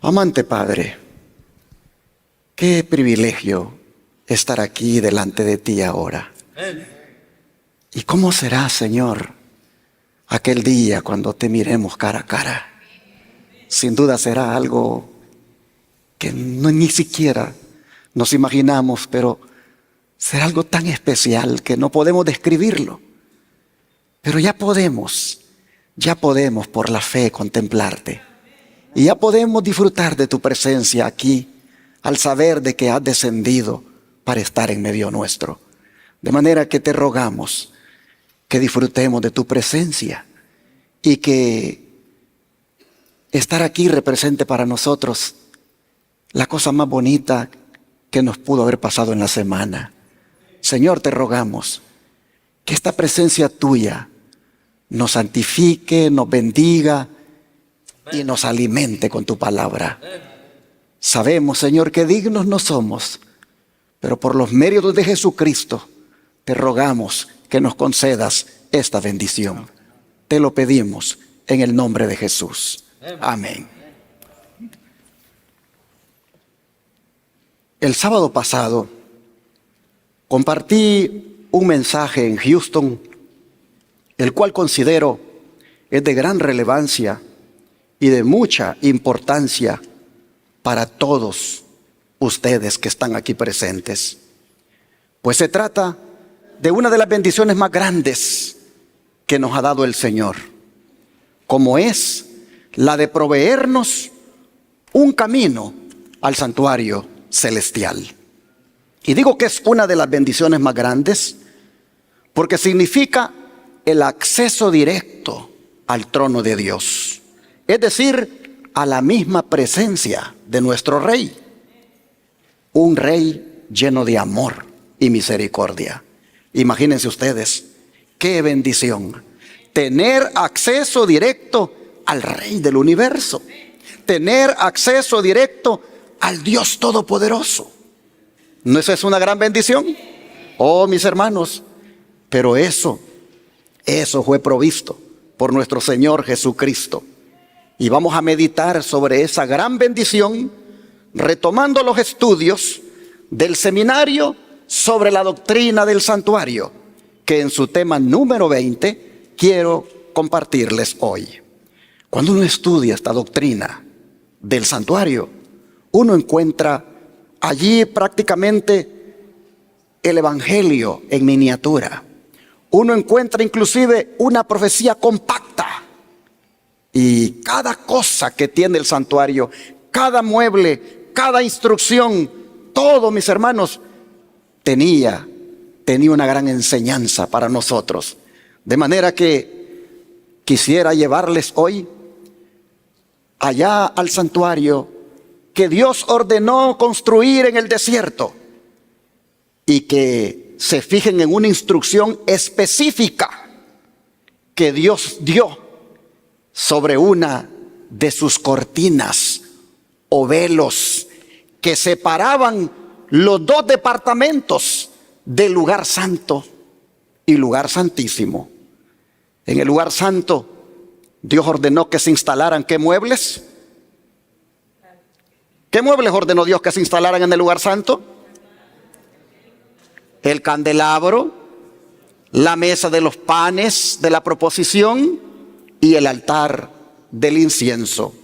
Amante Padre, qué privilegio estar aquí delante de ti ahora. ¿Y cómo será, Señor, aquel día cuando te miremos cara a cara? Sin duda será algo que ni siquiera nos imaginamos, pero será algo tan especial que no podemos describirlo. Pero ya podemos por la fe contemplarte. Y ya podemos disfrutar de tu presencia aquí, al saber de que has descendido para estar en medio nuestro. De manera que te rogamos que disfrutemos de tu presencia y que estar aquí represente para nosotros la cosa más bonita que nos pudo haber pasado en la semana. Señor, te rogamos que esta presencia tuya nos santifique, nos bendiga y nos alimente con tu palabra. Sabemos, Señor, que dignos no somos, pero por los méritos de Jesucristo te rogamos que nos concedas esta bendición. Te lo pedimos en el nombre de Jesús. Amén. El sábado pasado compartí un mensaje en Houston, el cual considero es de gran relevancia y de mucha importancia para todos ustedes que están aquí presentes. Pues se trata de una de las bendiciones más grandes que nos ha dado el Señor, como es la de proveernos un camino al santuario celestial. Y digo que es una de las bendiciones más grandes porque significa el acceso directo al trono de Dios, es decir, a la misma presencia de nuestro Rey, un Rey lleno de amor y misericordia. Imagínense ustedes, qué bendición, tener acceso directo al Rey del universo, tener acceso directo al Dios Todopoderoso. ¿No es eso una gran bendición? Oh, mis hermanos, pero eso fue provisto por nuestro Señor Jesucristo. Y vamos a meditar sobre esa gran bendición, retomando los estudios del seminario sobre la doctrina del santuario, que en su tema número 20 quiero compartirles hoy. Cuando uno estudia esta doctrina del santuario, uno encuentra allí prácticamente el Evangelio en miniatura. Uno encuentra inclusive una profecía compacta. Y cada cosa que tiene el santuario, cada mueble, cada instrucción, todo, mis hermanos, tenía una gran enseñanza para nosotros. De manera que quisiera llevarles hoy allá al santuario que Dios ordenó construir en el desierto y que se fijen en una instrucción específica que Dios dio sobre una de sus cortinas o velos que separaban los dos departamentos del lugar santo y lugar santísimo. En el lugar santo, Dios ordenó que se instalaran ¿qué muebles? ¿Qué muebles ordenó Dios que se instalaran en el lugar santo? El candelabro, la mesa de los panes de la proposición y el altar del incienso.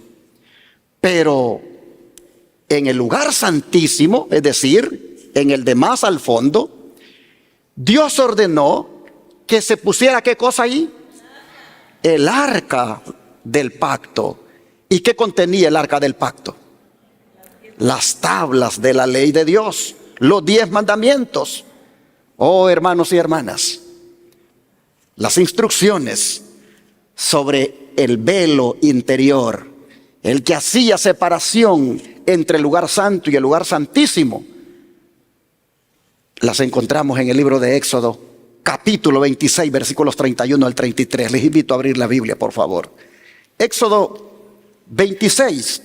Pero en el lugar santísimo, es decir, en el de más al fondo, Dios ordenó que se pusiera ¿qué cosa ahí? El arca del pacto. ¿Y qué contenía el arca del pacto? Las tablas de la ley de Dios, los 10 mandamientos. Oh, hermanos y hermanas, las instrucciones sobre el velo interior, el que hacía separación entre el lugar santo y el lugar santísimo, las encontramos en el libro de Éxodo, capítulo 26, versículos 31 al 33. Les invito a abrir la Biblia, por favor. Éxodo 26,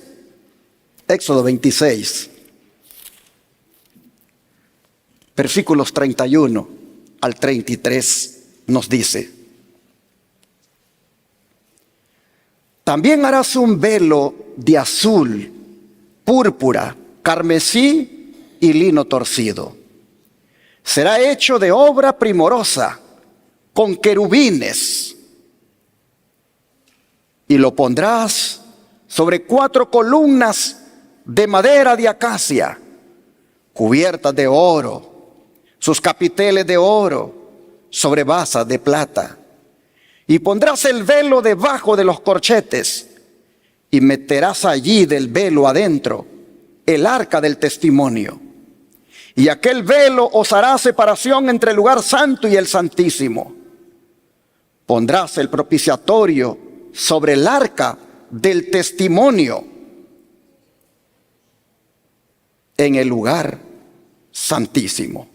versículos 31 al 33 nos dice: también harás un velo de azul púrpura, carmesí y lino torcido. Será hecho de obra primorosa, con querubines, y lo pondrás sobre 4 columnas de madera de acacia, cubiertas de oro, sus capiteles de oro, sobre basas de plata. Y pondrás el velo debajo de los corchetes, y meterás allí del velo adentro el arca del testimonio. Y aquel velo os hará separación entre el lugar santo y el santísimo. Pondrás el propiciatorio sobre el arca del testimonio en el lugar santísimo.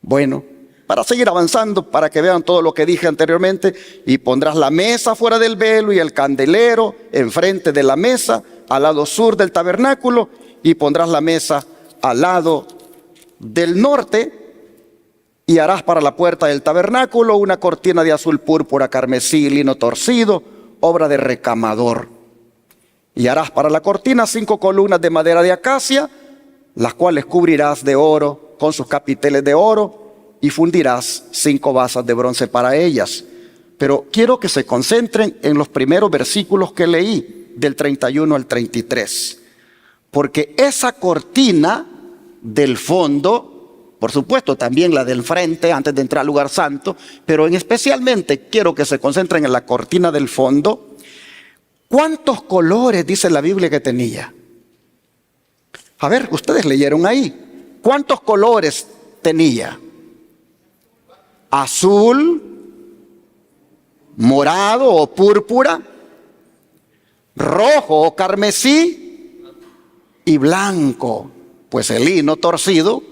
Bueno, para seguir avanzando, para que vean todo lo que dije anteriormente, y pondrás la mesa fuera del velo y el candelero enfrente de la mesa al lado sur del tabernáculo, y pondrás la mesa al lado del norte, y harás para la puerta del tabernáculo una cortina de azul púrpura, carmesí y lino torcido, obra de recamador. Y harás para la cortina 5 columnas de madera de acacia, las cuales cubrirás de oro con sus capiteles de oro, y fundirás 5 basas de bronce para ellas. Pero quiero que se concentren en los primeros versículos que leí, del 31 al 33. Porque esa cortina del fondo, por supuesto también la del frente antes de entrar al lugar santo, pero especialmente quiero que se concentren en la cortina del fondo. ¿Cuántos colores dice la Biblia que tenía? A ver, ustedes leyeron ahí. ¿Cuántos colores tenía? Azul, morado o púrpura, rojo o carmesí y blanco. Pues el lino torcido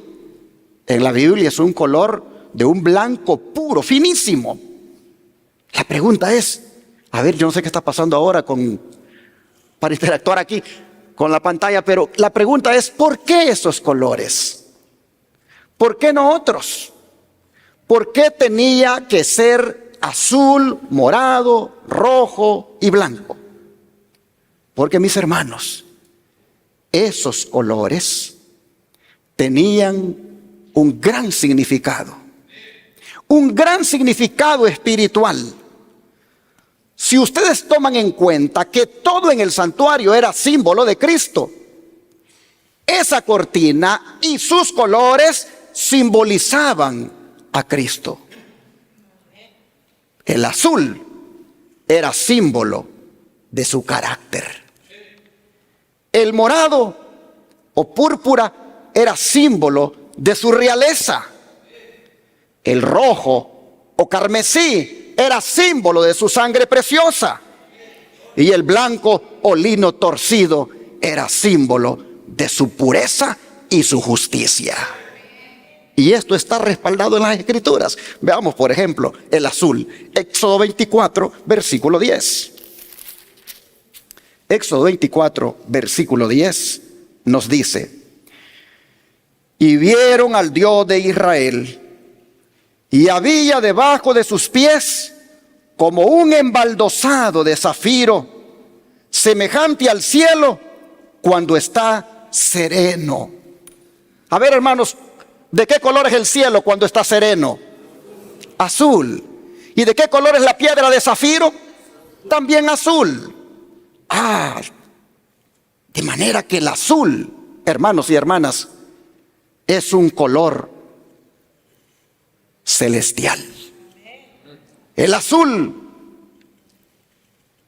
en la Biblia es un color de un blanco puro, finísimo. La pregunta es, a ver, yo no sé qué está pasando ahora para interactuar aquí con la pantalla, pero la pregunta es, ¿por qué esos colores? ¿Por qué no otros? ¿Por qué tenía que ser azul, morado, rojo y blanco? Porque, mis hermanos, esos colores tenían un gran significado espiritual. Si ustedes toman en cuenta que todo en el santuario era símbolo de Cristo, esa cortina y sus colores simbolizaban a Cristo. El azul era símbolo de su carácter. El morado o púrpura era símbolo de su realeza. El rojo o carmesí era símbolo de su sangre preciosa. Y el blanco o lino torcido era símbolo de su pureza y su justicia. Y esto está respaldado en las Escrituras. Veamos, por ejemplo, el azul. Éxodo 24, versículo 10. Éxodo 24, versículo 10 nos dice: y vieron al Dios de Israel, y había debajo de sus pies como un embaldosado de zafiro, semejante al cielo cuando está sereno. A ver, hermanos, ¿de qué color es el cielo cuando está sereno? Azul. ¿Y de qué color es la piedra de zafiro? También azul. De manera que el azul, hermanos y hermanas, es un color celestial. El azul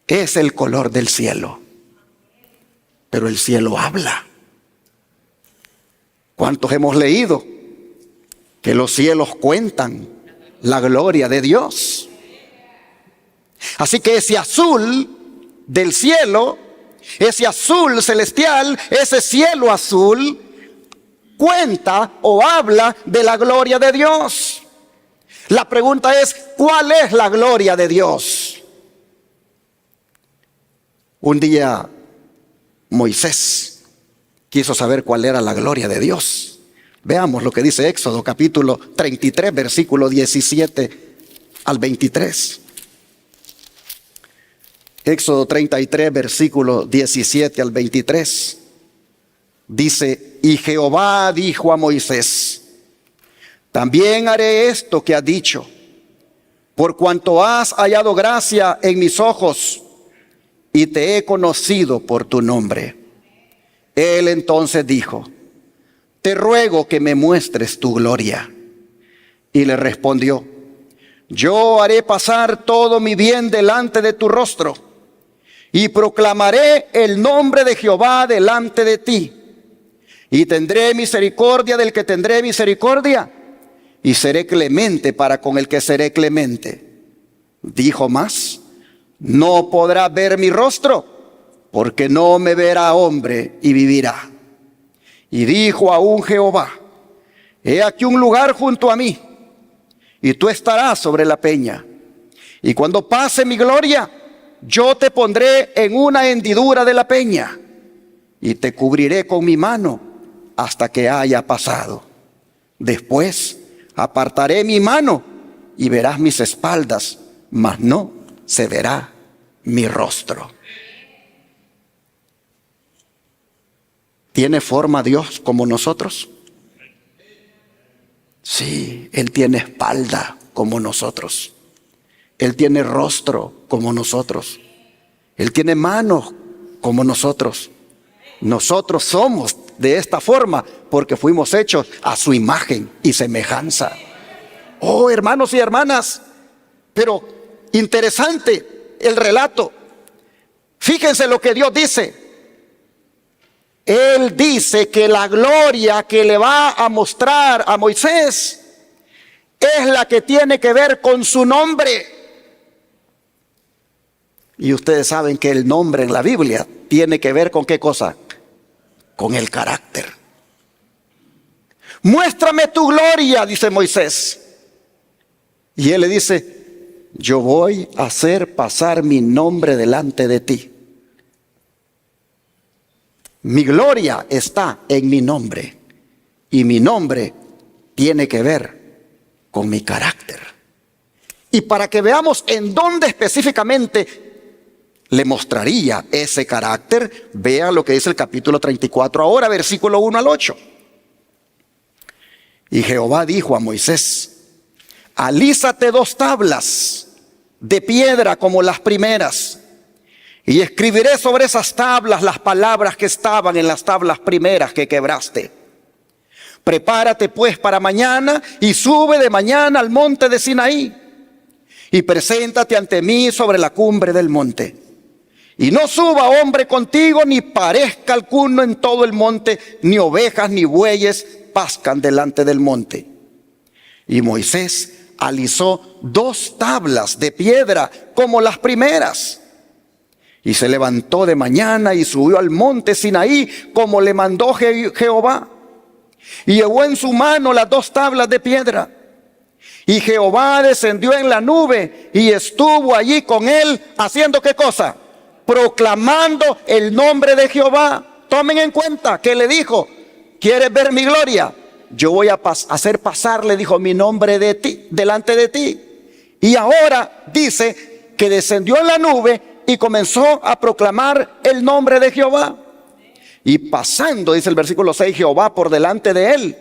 es el color del cielo. Pero el cielo habla. ¿Cuántos hemos leído que los cielos cuentan la gloria de Dios? Así que ese azul del cielo, ese azul celestial, ese cielo azul, cuenta o habla de la gloria de Dios. La pregunta es, ¿cuál es la gloria de Dios? Un día Moisés quiso saber cuál era la gloria de Dios. Veamos lo que dice Éxodo capítulo 33, versículo 17 al 23. Éxodo 33, versículo 17 al 23. Dice, y Jehová dijo a Moisés, también haré esto que has dicho, por cuanto has hallado gracia en mis ojos y te he conocido por tu nombre. Él entonces dijo, te ruego que me muestres tu gloria. Y le respondió, yo haré pasar todo mi bien delante de tu rostro y proclamaré el nombre de Jehová delante de ti. Y tendré misericordia del que tendré misericordia y seré clemente para con el que seré clemente. Dijo más, no podrá ver mi rostro, porque no me verá hombre y vivirá. Y dijo aún Jehová, he aquí un lugar junto a mí, y tú estarás sobre la peña. Y cuando pase mi gloria, yo te pondré en una hendidura de la peña, y te cubriré con mi mano hasta que haya pasado. Después apartaré mi mano y verás mis espaldas, mas no se verá mi rostro. ¿Tiene forma Dios como nosotros? Sí, Él tiene espalda como nosotros. Él tiene rostro como nosotros. Él tiene manos como nosotros. Nosotros somos de esta forma porque fuimos hechos a su imagen y semejanza. Oh, hermanos y hermanas, pero interesante el relato. Fíjense lo que Dios dice. Él dice que la gloria que le va a mostrar a Moisés es la que tiene que ver con su nombre. Y ustedes saben que el nombre en la Biblia tiene que ver con ¿qué cosa? Con el carácter. Muéstrame tu gloria, dice Moisés. Y él le dice, yo voy a hacer pasar mi nombre delante de ti. Mi gloria está en mi nombre. Y mi nombre tiene que ver con mi carácter. Y para que veamos en dónde específicamente le mostraría ese carácter, vean lo que dice el capítulo 34 ahora, versículo 1 al 8. Y Jehová dijo a Moisés, alízate 2 tablas de piedra como las primeras, y escribiré sobre esas tablas las palabras que estaban en las tablas primeras que quebraste. Prepárate pues para mañana y sube de mañana al monte de Sinaí y preséntate ante mí sobre la cumbre del monte. Y no suba hombre contigo, ni parezca alguno en todo el monte, ni ovejas ni bueyes pascan delante del monte. Y Moisés alisó 2 tablas de piedra como las primeras. Y se levantó de mañana y subió al monte Sinaí como le mandó Jehová. Y llevó en su mano las 2 tablas de piedra. Y Jehová descendió en la nube y estuvo allí con él, haciendo ¿qué cosa? Proclamando el nombre de Jehová. Tomen en cuenta que le dijo, ¿quieres ver mi gloria? Yo voy a hacer pasar, le dijo, mi nombre de ti, delante de ti. Y ahora dice que descendió en la nube y comenzó a proclamar el nombre de Jehová. Y pasando, dice el versículo 6, Jehová por delante de él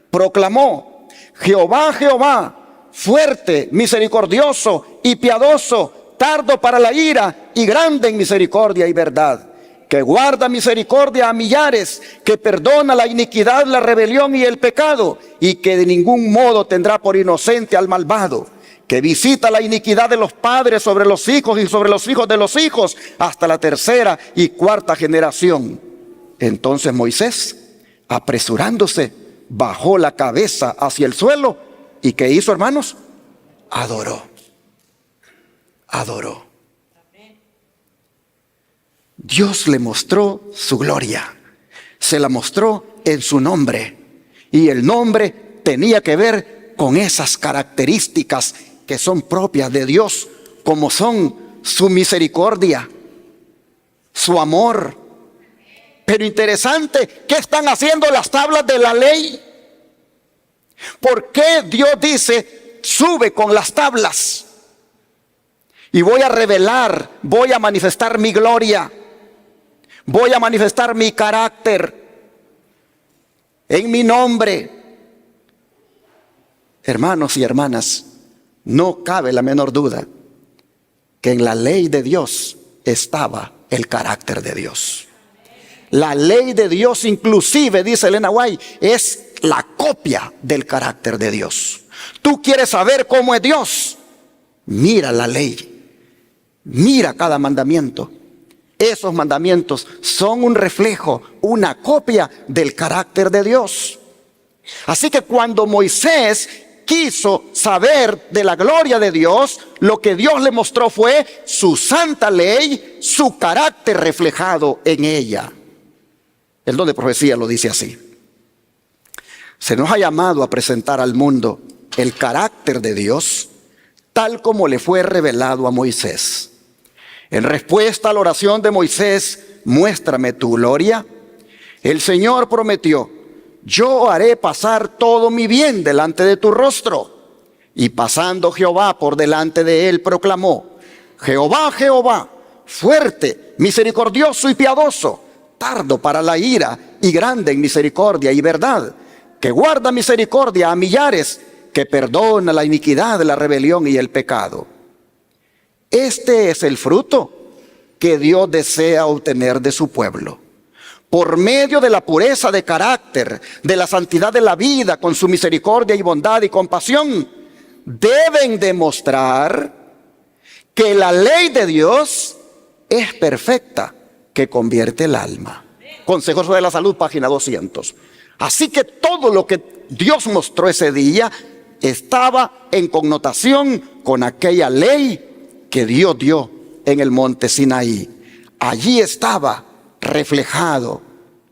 proclamó, Jehová, Jehová, fuerte, misericordioso y piadoso, tardo para la ira y grande en misericordia y verdad, que guarda misericordia a millares, que perdona la iniquidad, la rebelión y el pecado, y que de ningún modo tendrá por inocente al malvado, que visita la iniquidad de los padres sobre los hijos y sobre los hijos de los hijos, hasta la 3ª y 4ª generación. Entonces Moisés, apresurándose, bajó la cabeza hacia el suelo, y ¿qué hizo, hermanos? Adoró. Adoró. Dios le mostró su gloria, se la mostró en su nombre, y el nombre tenía que ver con esas características que son propias de Dios, como son su misericordia, su amor. Pero interesante, ¿qué están haciendo las tablas de la ley? ¿Por qué Dios dice, sube con las tablas? Y voy a revelar, voy a manifestar mi gloria, voy a manifestar mi carácter. en mi nombre. Hermanos y hermanas, no cabe la menor duda que en la ley de Dios estaba el carácter de Dios. La ley de Dios, inclusive, dice Elena White, es la copia del carácter de Dios. Tú quieres saber cómo es Dios, mira la ley, mira cada mandamiento. Esos mandamientos son un reflejo, una copia del carácter de Dios. Así que cuando Moisés quiso saber de la gloria de Dios, lo que Dios le mostró fue su santa ley, su carácter reflejado en ella. El don de profecía lo dice así: se nos ha llamado a presentar al mundo el carácter de Dios tal como le fue revelado a Moisés. En respuesta a la oración de Moisés, muéstrame tu gloria, el Señor prometió: yo haré pasar todo mi bien delante de tu rostro. Y pasando Jehová por delante de él, proclamó: Jehová, Jehová, fuerte, misericordioso y piadoso, tardo para la ira y grande en misericordia y verdad, que guarda misericordia a millares, que perdona la iniquidad, la rebelión y el pecado. Este es el fruto que Dios desea obtener de su pueblo. Por medio de la pureza de carácter, de la santidad de la vida, con su misericordia y bondad y compasión, deben demostrar que la ley de Dios es perfecta, que convierte el alma. Consejos de la Salud, página 200. Así que todo lo que Dios mostró ese día estaba en connotación con aquella ley que Dios dio en el monte Sinaí. Allí estaba reflejado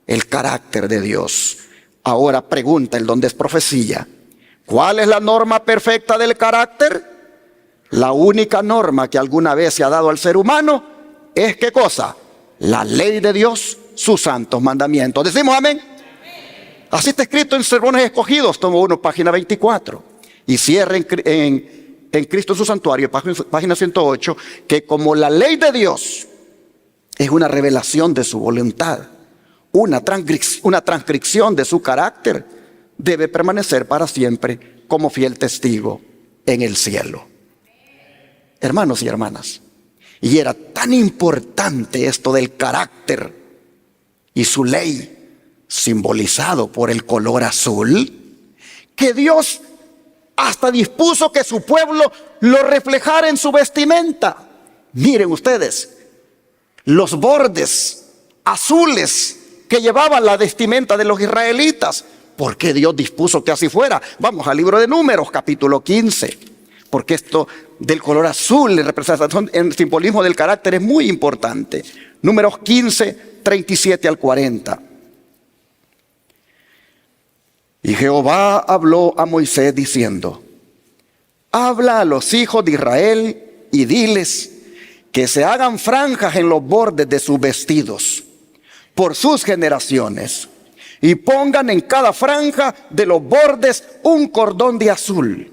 el carácter de Dios. Ahora pregunta el don de profecía: ¿cuál es la norma perfecta del carácter? La única norma que alguna vez se ha dado al ser humano es ¿qué cosa? La ley de Dios, sus santos mandamientos. ¿Decimos amén? Así está escrito en Sermones Escogidos, tomo 1, página 24. Y cierra en Cristo su santuario, página 108, que como la ley de Dios es una revelación de su voluntad, una transcripción de su carácter, debe permanecer para siempre como fiel testigo en el cielo. Hermanos y hermanas, y era tan importante esto del carácter y su ley, simbolizado por el color azul, que Dios hasta dispuso que su pueblo lo reflejara en su vestimenta. Miren ustedes, los bordes azules que llevaban la vestimenta de los israelitas. ¿Por qué Dios dispuso que así fuera? Vamos al libro de Números, capítulo 15. Porque esto del color azul, en representación, en simbolismo del carácter, es muy importante. Números 15, 37 al 40. Y Jehová habló a Moisés diciendo: habla a los hijos de Israel y diles que se hagan franjas en los bordes de sus vestidos por sus generaciones, y pongan en cada franja de los bordes un cordón de azul,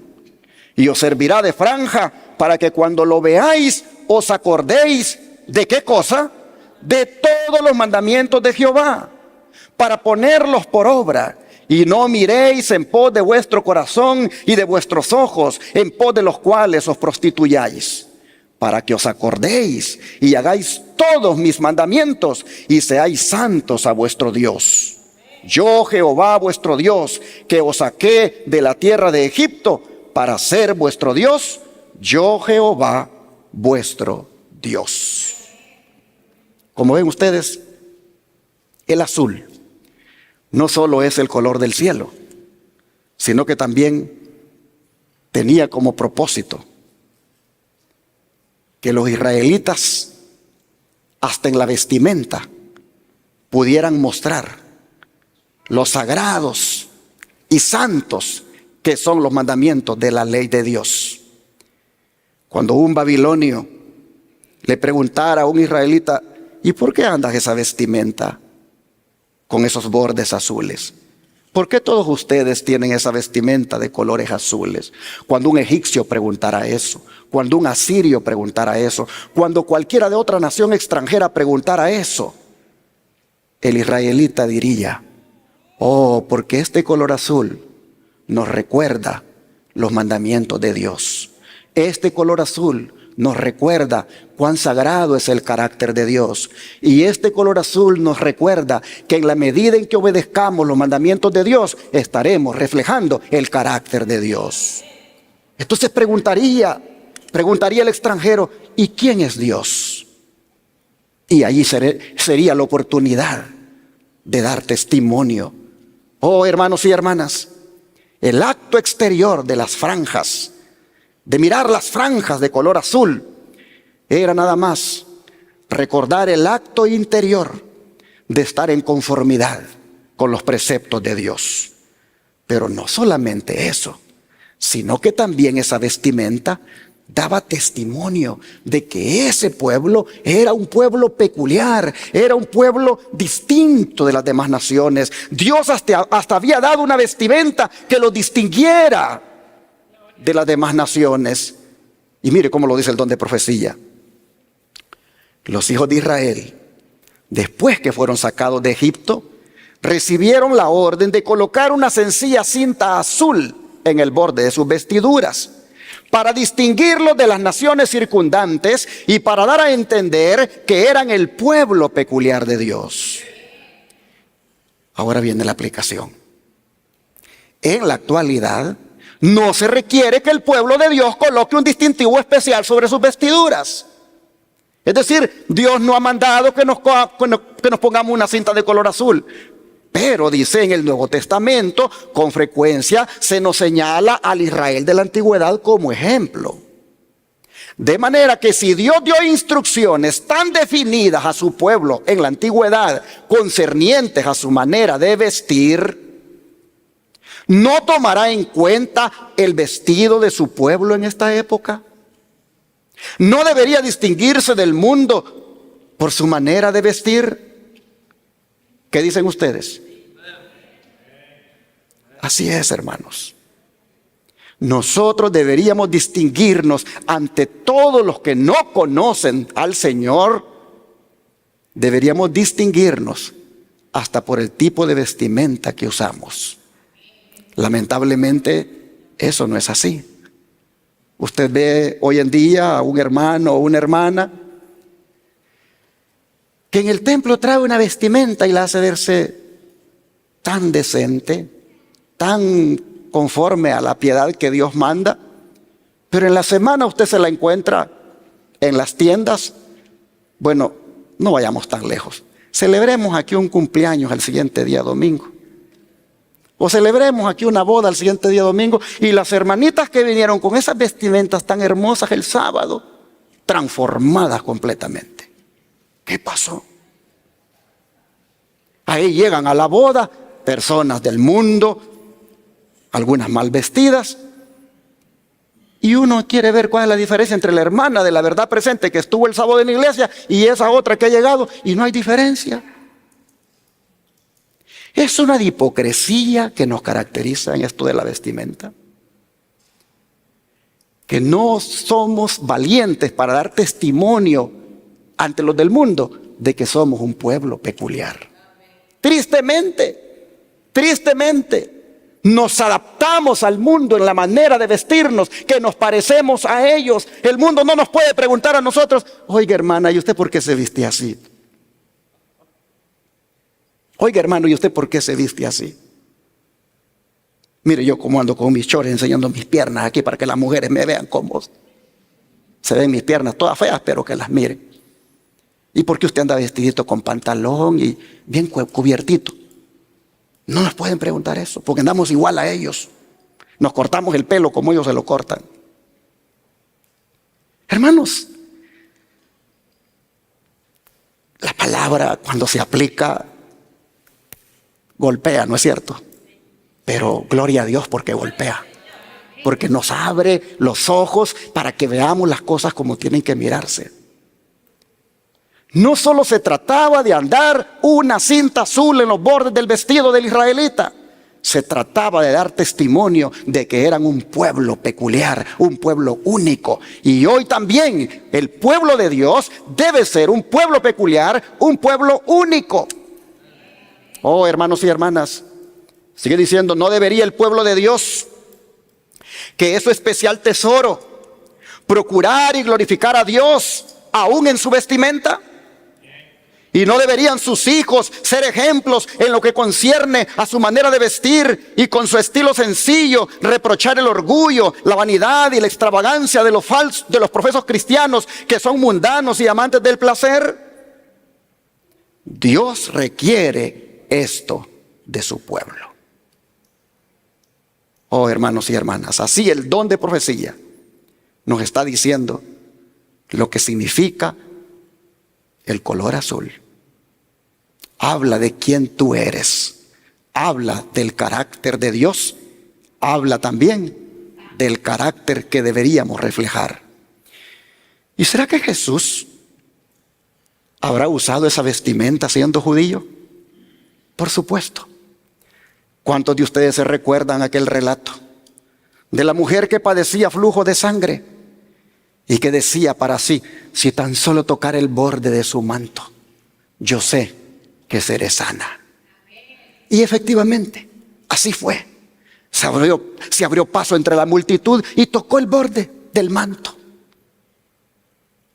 y os servirá de franja para que cuando lo veáis os acordéis de ¿qué cosa? De todos los mandamientos de Jehová, para ponerlos por obra. Y no miréis en pos de vuestro corazón y de vuestros ojos, en pos de los cuales os prostituyáis, para que os acordéis y hagáis todos mis mandamientos y seáis santos a vuestro Dios. Yo, Jehová vuestro Dios, que os saqué de la tierra de Egipto para ser vuestro Dios, yo, Jehová vuestro Dios. Como ven ustedes, el azul no solo es el color del cielo, sino que también tenía como propósito que los israelitas, hasta en la vestimenta, pudieran mostrar los sagrados y santos que son los mandamientos de la ley de Dios. Cuando un babilonio le preguntara a un israelita: ¿y por qué andas esa vestimenta con esos bordes azules? ¿Por qué todos ustedes tienen esa vestimenta de colores azules? Cuando un egipcio preguntara eso, cuando un asirio preguntara eso, cuando cualquiera de otra nación extranjera preguntara eso, el israelita diría: Oh, porque este color azul nos recuerda los mandamientos de Dios. Este color azul nos recuerda cuán sagrado es el carácter de Dios. Y este color azul nos recuerda que en la medida en que obedezcamos los mandamientos de Dios, estaremos reflejando el carácter de Dios. Entonces preguntaría el extranjero, ¿y quién es Dios? Y allí sería la oportunidad de dar testimonio. Oh, hermanos y hermanas, el acto exterior de las franjas, de mirar las franjas de color azul, era nada más recordar el acto interior de estar en conformidad con los preceptos de Dios. Pero no solamente eso, sino que también esa vestimenta daba testimonio de que ese pueblo era un pueblo peculiar, era un pueblo distinto de las demás naciones. Dios hasta había dado una vestimenta que lo distinguiera de las demás naciones. Y mire cómo lo dice el don de profecía. Los hijos de Israel, después que fueron sacados de Egipto, recibieron la orden de colocar una sencilla cinta azul en el borde de sus vestiduras, para distinguirlos de las naciones circundantes y para dar a entender que eran el pueblo peculiar de Dios. Ahora viene la aplicación. En la actualidad, no se requiere que el pueblo de Dios coloque un distintivo especial sobre sus vestiduras. Es decir, Dios no ha mandado que nos pongamos una cinta de color azul. Pero dice en el Nuevo Testamento, con frecuencia se nos señala al Israel de la antigüedad como ejemplo. De manera que si Dios dio instrucciones tan definidas a su pueblo en la antigüedad, concernientes a su manera de vestir, ¿no tomará en cuenta el vestido de su pueblo en esta época? ¿No debería distinguirse del mundo por su manera de vestir? ¿Qué dicen ustedes? Así es, hermanos. Nosotros deberíamos distinguirnos ante todos los que no conocen al Señor. Deberíamos distinguirnos hasta por el tipo de vestimenta que usamos. Lamentablemente, eso no es así. Usted ve hoy en día a un hermano o una hermana que en el templo trae una vestimenta y la hace verse tan decente, tan conforme a la piedad que Dios manda, pero en la semana usted se la encuentra en las tiendas. Bueno, no vayamos tan lejos. Celebremos aquí un cumpleaños al siguiente día domingo. O celebremos aquí una boda al siguiente día domingo y las hermanitas que vinieron con esas vestimentas tan hermosas el sábado, transformadas completamente. ¿Qué pasó? Ahí llegan a la boda personas del mundo, algunas mal vestidas, y uno quiere ver cuál es la diferencia entre la hermana de la verdad presente que estuvo el sábado en la iglesia y esa otra que ha llegado, y no hay diferencia. Es una hipocresía que nos caracteriza en esto de la vestimenta. Que no somos valientes para dar testimonio ante los del mundo de que somos un pueblo peculiar. Tristemente, nos adaptamos al mundo en la manera de vestirnos, que nos parecemos a ellos. El mundo no nos puede preguntar a nosotros, oiga hermana, ¿y usted por qué se viste así? Oiga hermano, ¿y usted por qué se viste así? Mire, yo como ando con mis chores enseñando mis piernas aquí para que las mujeres me vean cómo se ven mis piernas todas feas, pero que las miren. ¿Y por qué usted anda vestidito con pantalón y bien cubiertito? No nos pueden preguntar eso, porque andamos igual a ellos. Nos cortamos el pelo como ellos se lo cortan. Hermanos, la palabra cuando se aplica golpea, ¿no es cierto? Pero gloria a Dios porque golpea. Porque nos abre los ojos para que veamos las cosas como tienen que mirarse. No solo se trataba de andar una cinta azul en los bordes del vestido del israelita. Se trataba de dar testimonio de que eran un pueblo peculiar, un pueblo único. Y hoy también el pueblo de Dios debe ser un pueblo peculiar, un pueblo único. Oh, hermanos y hermanas, Sigue diciendo, ¿no debería el pueblo de Dios, que es su especial tesoro, procurar y glorificar a Dios aún en su vestimenta? ¿Y no deberían sus hijos ser ejemplos en lo que concierne a su manera de vestir y con su estilo sencillo reprochar el orgullo, la vanidad y la extravagancia de los profesos cristianos que son mundanos y amantes del placer? Dios requiere esto de su pueblo. Oh, hermanos y hermanas, así el don de profecía nos está diciendo lo que significa el color azul. Habla de quién tú eres, habla del carácter de Dios, habla también del carácter que deberíamos reflejar. ¿Y será que Jesús habrá usado esa vestimenta siendo judío? Por supuesto. ¿Cuántos de ustedes se recuerdan aquel relato de la mujer que padecía flujo de sangre y que decía para sí, si tan solo tocar el borde de su manto, yo sé que seré sana? Y efectivamente, así fue. Se abrió paso entre la multitud y tocó el borde del manto.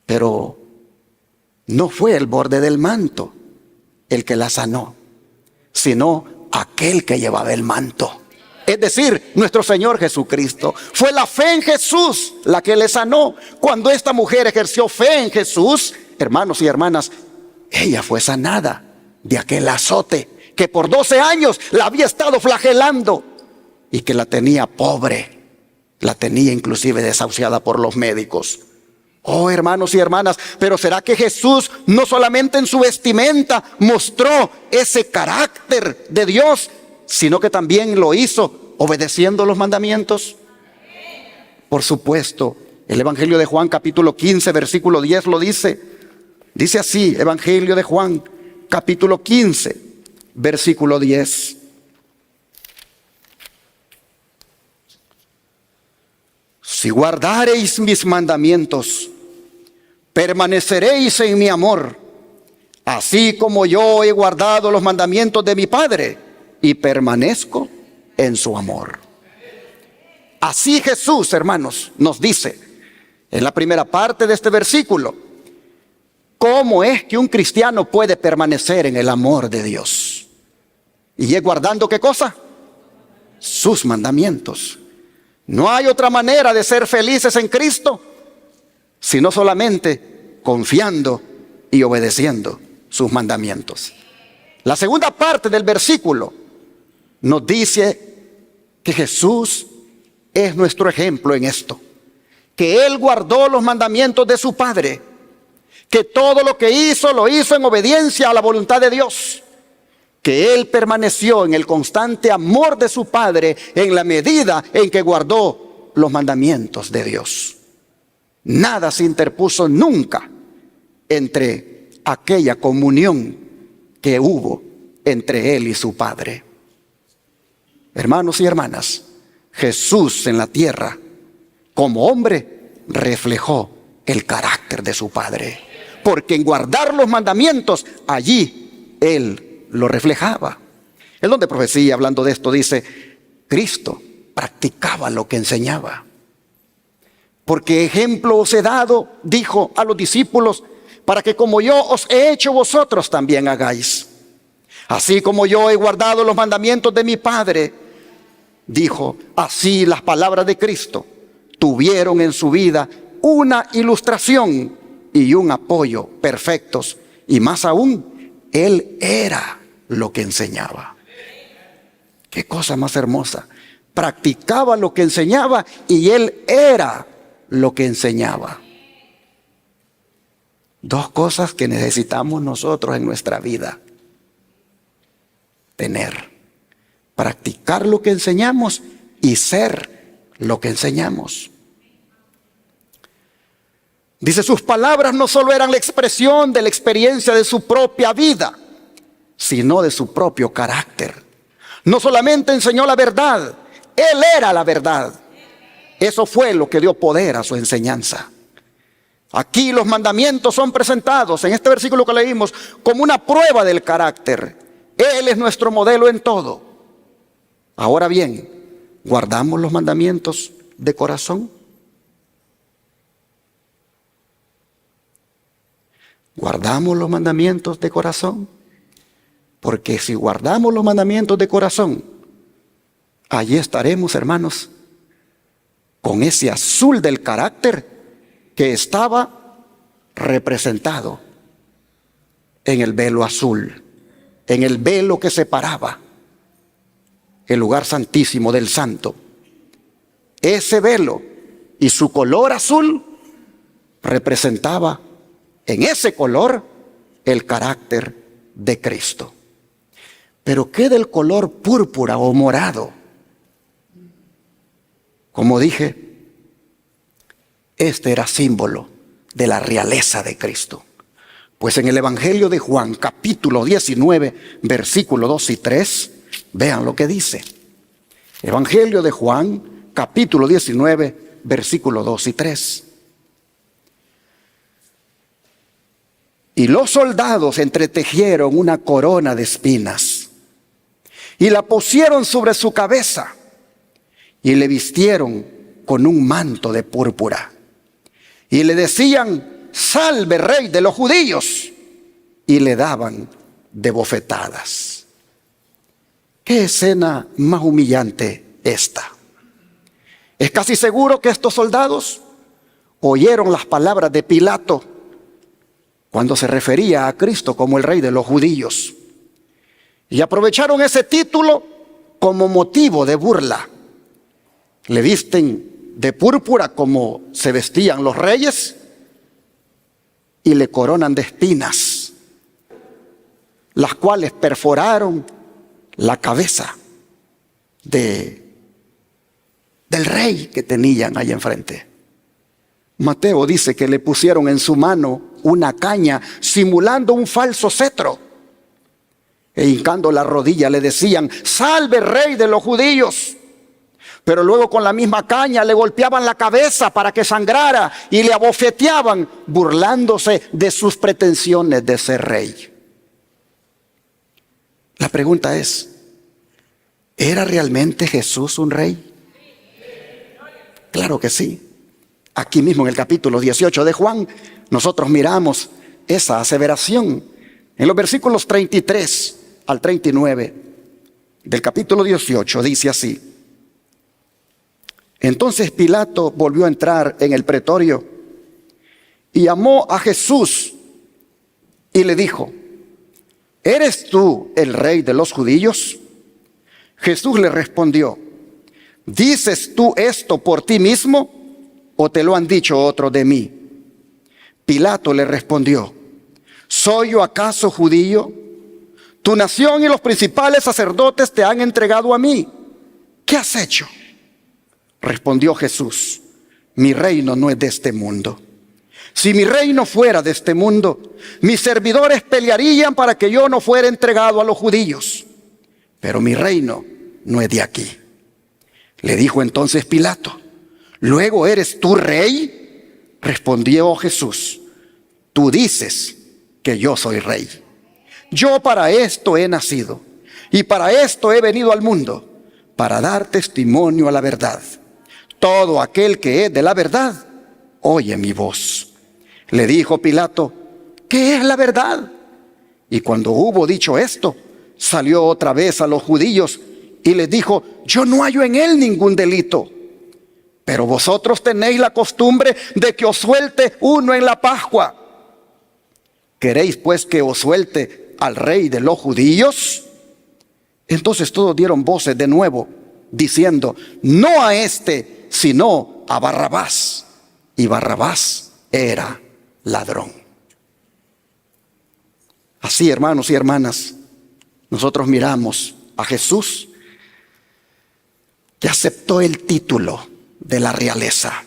Pero no fue el borde del manto el que la sanó, sino aquel que llevaba el manto. Es decir, nuestro Señor Jesucristo. Fue la fe en Jesús la que le sanó. Cuando esta mujer ejerció fe en Jesús, hermanos y hermanas, ella fue sanada de aquel azote que por 12 años la había estado flagelando y que la tenía pobre, la tenía inclusive desahuciada por los médicos. Oh, hermanos y hermanas, pero ¿será que Jesús no solamente en su vestimenta mostró ese carácter de Dios, sino que también lo hizo obedeciendo los mandamientos? Por supuesto, el Evangelio de Juan capítulo 15 versículo 10 lo dice. Dice así, Evangelio de Juan capítulo 15 versículo 10. Si guardareis mis mandamientos, permaneceréis en mi amor, así como yo he guardado los mandamientos de mi Padre y permanezco en su amor. Así Jesús, hermanos, nos dice en la primera parte de este versículo, ¿cómo es que un cristiano puede permanecer en el amor de Dios? ¿Y es guardando qué cosa? Sus mandamientos. No hay otra manera de ser felices en Cristo, sino solamente confiando y obedeciendo sus mandamientos. La segunda parte del versículo nos dice que Jesús es nuestro ejemplo en esto, que Él guardó los mandamientos de su Padre, que todo lo que hizo, lo hizo en obediencia a la voluntad de Dios, que Él permaneció en el constante amor de su Padre en la medida en que guardó los mandamientos de Dios. Nada se interpuso nunca entre aquella comunión que hubo entre Él y su Padre. Hermanos y hermanas, Jesús en la tierra, como hombre, reflejó el carácter de su Padre, porque en guardar los mandamientos, allí Él lo reflejaba. El don de profecía, hablando de esto, dice, Cristo practicaba lo que enseñaba. Porque ejemplo os he dado, dijo a los discípulos, para que como yo os he hecho, vosotros también hagáis. Así como yo he guardado los mandamientos de mi Padre, dijo, así las palabras de Cristo tuvieron en su vida una ilustración y un apoyo perfectos. Y más aún, Él era lo que enseñaba. Qué cosa más hermosa. Practicaba lo que enseñaba y Él era lo que enseñaba. Dos cosas que necesitamos nosotros en nuestra vida tener: practicar lo que enseñamos y ser lo que enseñamos. Dice, sus palabras no solo eran la expresión de la experiencia de su propia vida, sino de su propio carácter. No solamente enseñó la verdad, Él era la verdad. Eso fue lo que dio poder a su enseñanza. Aquí los mandamientos son presentados en este versículo que leímos como una prueba del carácter. Él es nuestro modelo en todo. Ahora bien, ¿guardamos los mandamientos de corazón? ¿Guardamos los mandamientos de corazón? Porque si guardamos los mandamientos de corazón, allí estaremos, hermanos, con ese azul del carácter que estaba representado en el velo azul, en el velo que separaba el lugar santísimo del santo. Ese velo y su color azul representaba en ese color el carácter de Cristo. Pero ¿qué del color púrpura o morado? Como dije, este era símbolo de la realeza de Cristo. Pues en el Evangelio de Juan, capítulo 19, versículos 2 y 3, vean lo que dice. Evangelio de Juan, capítulo 19, versículos 2 y 3. Y los soldados entretejieron una corona de espinas y la pusieron sobre su cabeza y le vistieron con un manto de púrpura y le decían: salve, rey de los judíos, y le daban de bofetadas. ¿Qué escena más humillante esta? Es casi seguro que estos soldados oyeron las palabras de Pilato cuando se refería a Cristo como el rey de los judíos, y aprovecharon ese título como motivo de burla. Le visten de púrpura como se vestían los reyes y le coronan de espinas, las cuales perforaron la cabeza del rey que tenían ahí enfrente. Mateo dice que le pusieron en su mano una caña simulando un falso cetro, e hincando la rodilla le decían: salve, rey de los judíos. Pero luego con la misma caña le golpeaban la cabeza para que sangrara y le abofeteaban, burlándose de sus pretensiones de ser rey. La pregunta es: ¿era realmente Jesús un rey? Claro que sí. Aquí mismo en el capítulo 18 de Juan, nosotros miramos esa aseveración. En los versículos 33 al 39 del capítulo 18 dice así: entonces Pilato volvió a entrar en el pretorio y llamó a Jesús y le dijo: ¿eres tú el rey de los judíos? Jesús le respondió: ¿dices tú esto por ti mismo o te lo han dicho otros de mí? Pilato le respondió: ¿soy yo acaso judío? Tu nación y los principales sacerdotes te han entregado a mí. ¿Qué has hecho? Respondió Jesús: mi reino no es de este mundo. Si mi reino fuera de este mundo, mis servidores pelearían para que yo no fuera entregado a los judíos. Pero mi reino no es de aquí. Le dijo entonces Pilato: ¿luego eres tú rey? Respondió Jesús: tú dices que yo soy rey. Yo para esto he nacido y para esto he venido al mundo, para dar testimonio a la verdad. Todo aquel que es de la verdad, oye mi voz. Le dijo Pilato: ¿qué es la verdad? Y cuando hubo dicho esto, salió otra vez a los judíos y les dijo: yo no hallo en él ningún delito. Pero vosotros tenéis la costumbre de que os suelte uno en la Pascua. ¿Queréis pues que os suelte al rey de los judíos? Entonces todos dieron voces de nuevo, diciendo: no a este, sino a Barrabás. Y Barrabás era ladrón. Así, hermanos y hermanas, nosotros miramos a Jesús, que aceptó el título de la realeza,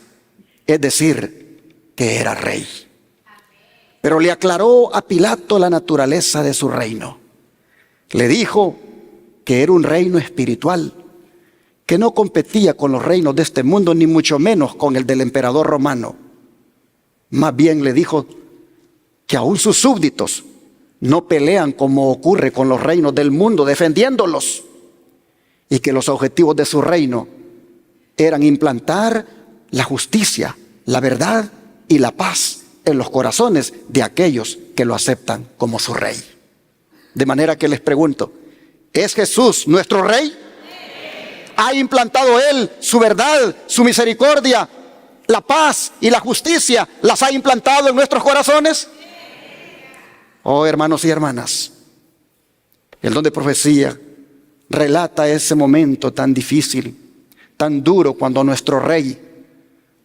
es decir, que era rey. Pero le aclaró a Pilato la naturaleza de su reino. Le dijo que era un reino espiritual, que no competía con los reinos de este mundo, ni mucho menos con el del emperador romano. Más bien le dijo que aún sus súbditos no pelean como ocurre con los reinos del mundo, defendiéndolos. y que los objetivos de su reino eran implantar la justicia, la verdad y la paz en los corazones de aquellos que lo aceptan como su rey. De manera que les pregunto, ¿es Jesús nuestro rey? ¿Ha implantado Él su verdad, su misericordia, la paz y la justicia? ¿Las ha implantado en nuestros corazones? Oh, hermanos y hermanas, el don de profecía relata ese momento tan difícil, tan duro, cuando nuestro rey,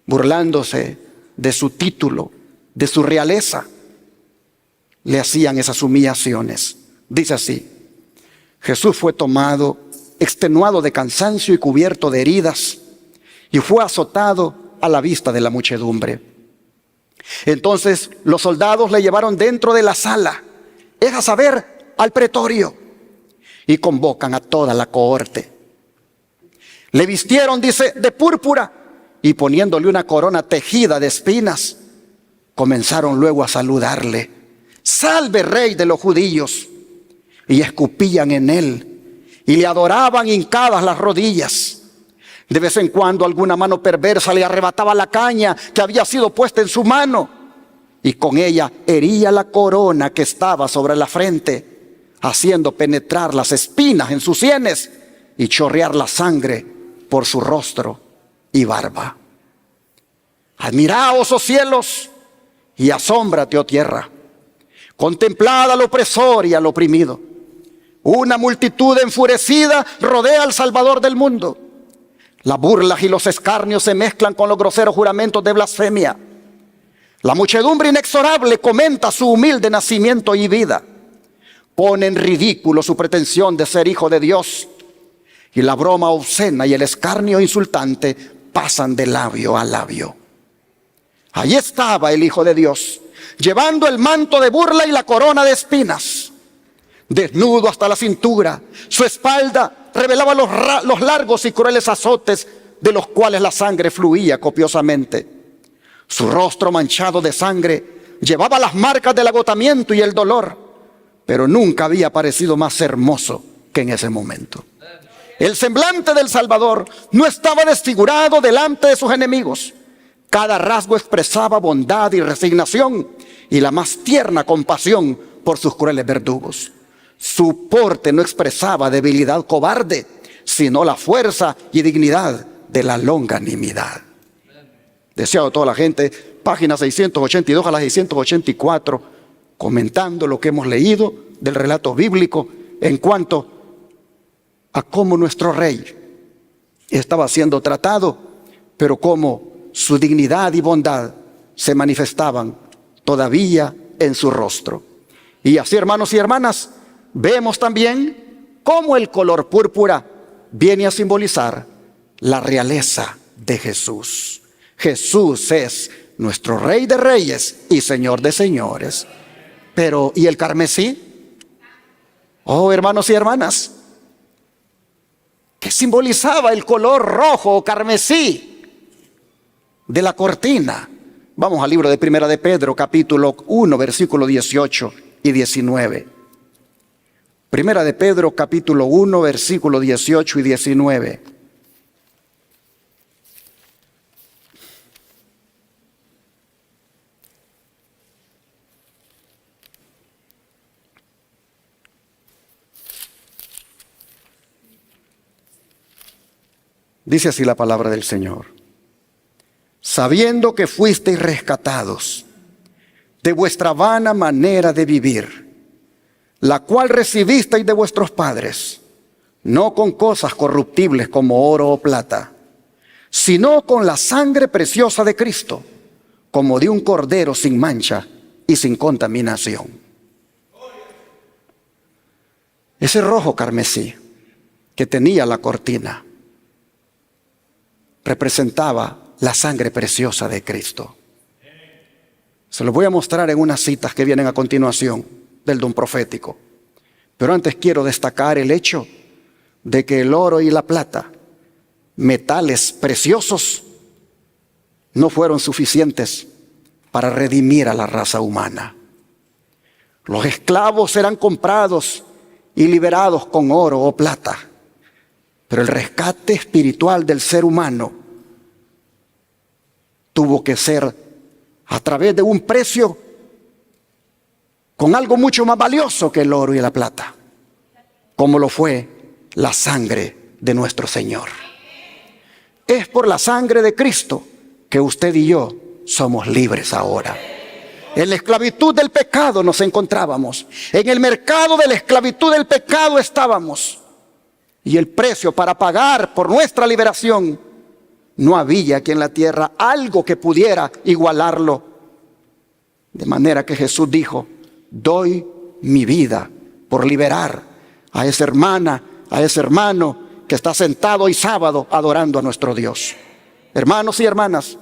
burlándose de su título, de su realeza, le hacían esas humillaciones. Dice así: Jesús fue tomado, extenuado de cansancio y cubierto de heridas, y fue azotado a la vista de la muchedumbre. Entonces los soldados le llevaron dentro de la sala, es a saber, al pretorio, y convocan a toda la cohorte. Le vistieron, dice, de púrpura, y poniéndole una corona tejida de espinas, comenzaron luego a saludarle: «Salve, Rey de los judíos», y escupían en él y le adoraban hincadas las rodillas. De vez en cuando alguna mano perversa le arrebataba la caña que había sido puesta en su mano, y con ella hería la corona que estaba sobre la frente, haciendo penetrar las espinas en sus sienes y chorrear la sangre por su rostro y barba. Admiraos, oh cielos, y asómbrate, oh tierra. Contemplad al opresor y al oprimido. Una multitud enfurecida rodea al Salvador del mundo. Las burlas y los escarnios se mezclan con los groseros juramentos de blasfemia. La muchedumbre inexorable comenta su humilde nacimiento y vida. Pone en ridículo su pretensión de ser hijo de Dios, y la broma obscena y el escarnio insultante pasan de labio a labio. Allí estaba el Hijo de Dios, llevando el manto de burla y la corona de espinas. Desnudo hasta la cintura, su espalda revelaba los largos y crueles azotes de los cuales la sangre fluía copiosamente. Su rostro manchado de sangre llevaba las marcas del agotamiento y el dolor, pero nunca había parecido más hermoso que en ese momento. El semblante del Salvador no estaba desfigurado delante de sus enemigos. Cada rasgo expresaba bondad y resignación y la más tierna compasión por sus crueles verdugos. Su porte no expresaba debilidad cobarde, sino la fuerza y dignidad de la longanimidad. Deseado toda la gente, páginas 682 a la 684, comentando lo que hemos leído del relato bíblico en cuanto a cómo nuestro rey estaba siendo tratado, pero cómo su dignidad y bondad se manifestaban todavía en su rostro. Y así, hermanos y hermanas, vemos también cómo el color púrpura viene a simbolizar la realeza de Jesús. Jesús es nuestro Rey de Reyes y Señor de Señores. Pero, ¿y el carmesí? Oh, hermanos y hermanas, ¿qué simbolizaba el color rojo o carmesí de la cortina? Vamos al libro de Primera de Pedro, capítulo 1, versículos 18 y 19. Primera de Pedro, capítulo 1, versículos 18 y 19. Dice así la palabra del Señor: sabiendo que fuisteis rescatados de vuestra vana manera de vivir, la cual recibisteis de vuestros padres, no con cosas corruptibles como oro o plata, sino con la sangre preciosa de Cristo, como de un cordero sin mancha y sin contaminación. Ese rojo carmesí que tenía la cortina representaba la sangre preciosa de Cristo. Se los voy a mostrar en unas citas que vienen a continuación del don profético. Pero antes quiero destacar el hecho de que el oro y la plata, metales preciosos, no fueron suficientes para redimir a la raza humana. Los esclavos eran comprados y liberados con oro o plata, Pero el rescate espiritual del ser humano tuvo que ser a través de un precio con algo mucho más valioso que el oro y la plata, como lo fue la sangre de nuestro Señor. Es por la sangre de Cristo que usted y yo somos libres ahora. En la esclavitud del pecado nos encontrábamos. En el mercado de la esclavitud del pecado estábamos. Y el precio para pagar por nuestra liberación, no había aquí en la tierra algo que pudiera igualarlo. De manera que Jesús dijo: doy mi vida por liberar a esa hermana, a ese hermano que está sentado hoy sábado adorando a nuestro Dios. Hermanos y hermanas,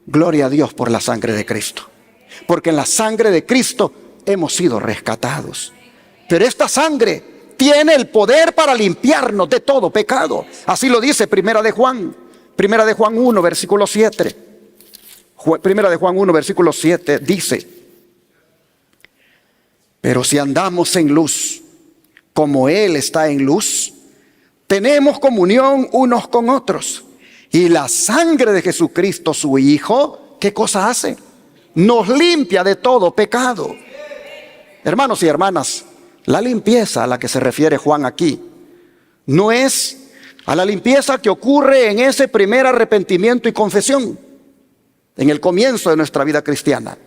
gloria a Dios por la sangre de Cristo. Porque en la sangre de Cristo hemos sido rescatados. Pero esta sangre tiene el poder para limpiarnos de todo pecado. Así lo dice Primera de Juan 1, versículo 7. Primera de Juan 1, versículo 7 dice: pero si andamos en luz, como Él está en luz, tenemos comunión unos con otros. Y la sangre de Jesucristo, su Hijo, ¿qué cosa hace? Nos limpia de todo pecado. Hermanos y hermanas, la limpieza a la que se refiere Juan aquí no es a la limpieza que ocurre en ese primer arrepentimiento y confesión, en el comienzo de nuestra vida cristiana,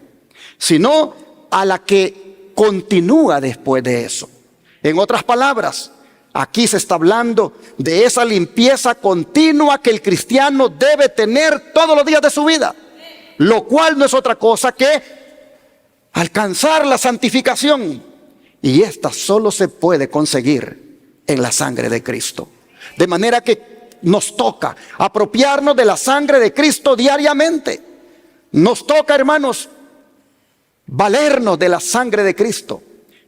sino a la que continúa después de eso. En otras palabras, aquí se está hablando de esa limpieza continua que el cristiano debe tener todos los días de su vida, lo cual no es otra cosa que alcanzar la santificación, y esta solo se puede conseguir en la sangre de Cristo. De manera que nos toca apropiarnos de la sangre de Cristo diariamente. Nos toca, hermanos, valernos de la sangre de Cristo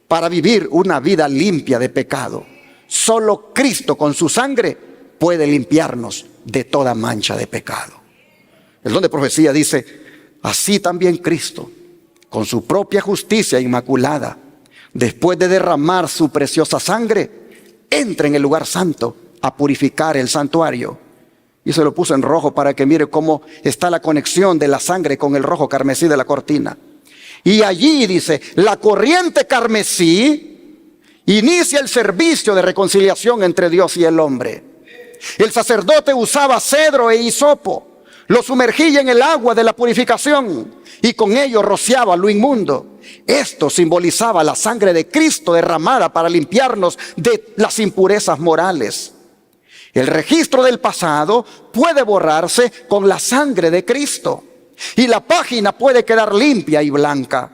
para vivir una vida limpia de pecado. Solo Cristo con su sangre puede limpiarnos de toda mancha de pecado. El don de profecía dice: así también Cristo, con su propia justicia inmaculada, después de derramar su preciosa sangre, entra en el lugar santo a purificar el santuario. Y se lo puso en rojo para que mire cómo está la conexión de la sangre con el rojo carmesí de la cortina. Y allí dice: la corriente carmesí inicia el servicio de reconciliación entre Dios y el hombre. El sacerdote usaba cedro e hisopo, lo sumergía en el agua de la purificación y con ello rociaba lo inmundo. Esto simbolizaba la sangre de Cristo derramada para limpiarnos de las impurezas morales. El registro del pasado puede borrarse con la sangre de Cristo y la página puede quedar limpia y blanca.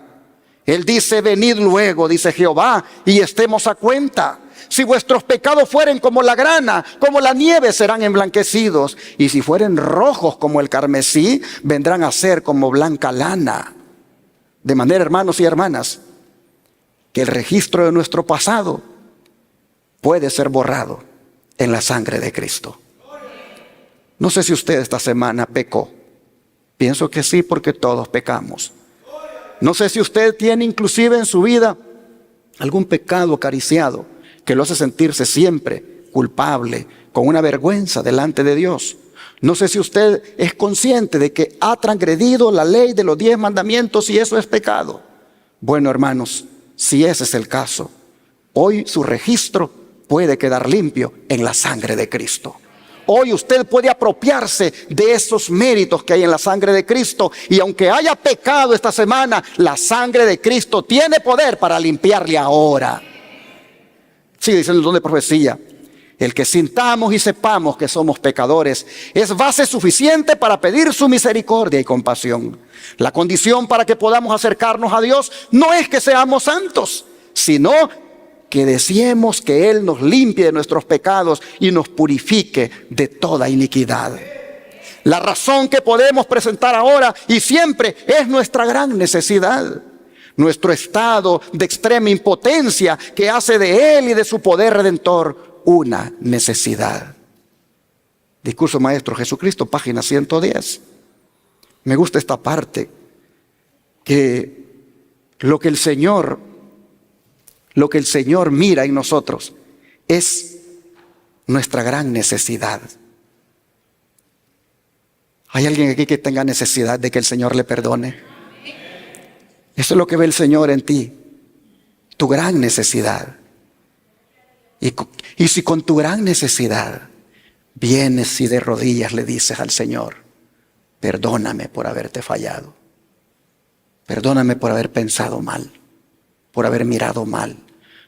Él dice: venid luego, dice Jehová, y estemos a cuenta. Si vuestros pecados fueren como la grana, como la nieve serán emblanquecidos. Y si fueren rojos como el carmesí, vendrán a ser como blanca lana. De manera, hermanos y hermanas, que el registro de nuestro pasado puede ser borrado en la sangre de Cristo. No sé si usted esta semana pecó. Pienso que sí, porque todos pecamos. No sé si usted tiene inclusive en su vida algún pecado acariciado que lo hace sentirse siempre culpable, con una vergüenza delante de Dios. No sé si usted es consciente de que ha transgredido la ley de los 10 mandamientos y eso es pecado. Bueno, hermanos, si ese es el caso, hoy su registro puede quedar limpio en la sangre de Cristo. Hoy usted puede apropiarse de esos méritos que hay en la sangre de Cristo. Y aunque haya pecado esta semana, la sangre de Cristo tiene poder para limpiarle ahora. Sigue diciendo el don de profecía: el que sintamos y sepamos que somos pecadores es base suficiente para pedir su misericordia y compasión. La condición para que podamos acercarnos a Dios no es que seamos santos, sino que deseemos que Él nos limpie de nuestros pecados y nos purifique de toda iniquidad. La razón que podemos presentar ahora y siempre es nuestra gran necesidad, nuestro estado de extrema impotencia que hace de Él y de su poder redentor una necesidad. Discurso Maestro Jesucristo, página 110. Me gusta esta parte, que lo que el Señor mira en nosotros es nuestra gran necesidad. ¿Hay alguien aquí que tenga necesidad de que el Señor le perdone? Eso es lo que ve el Señor en ti, tu gran necesidad. Y si con tu gran necesidad vienes y de rodillas le dices al Señor: perdóname por haberte fallado, perdóname por haber pensado mal, por haber mirado mal,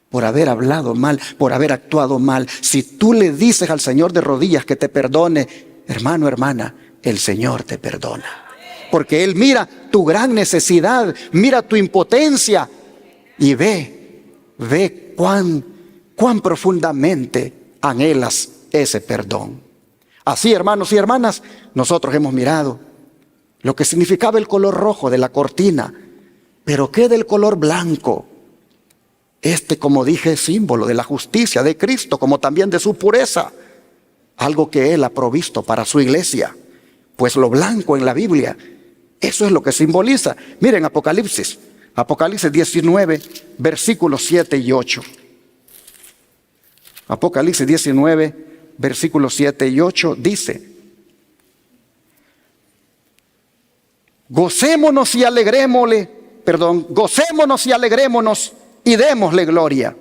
por haber hablado mal, por haber actuado mal. Si tú le dices al Señor de rodillas que te perdone, hermano, hermana, el Señor te perdona. Porque Él mira tu gran necesidad, mira tu impotencia y ve cuán profundamente anhelas ese perdón. Así, hermanos y hermanas, nosotros hemos mirado lo que significaba el color rojo de la cortina, pero ¿qué del color blanco? Como dije, es símbolo de la justicia de Cristo, como también de su pureza, algo que Él ha provisto para su iglesia. Pues lo blanco en la Biblia, eso es lo que simboliza. Miren Apocalipsis 19, versículos 7 y 8. Apocalipsis 19, versículos 7 y 8 dice: gocémonos y alegrémonos y démosle gloria,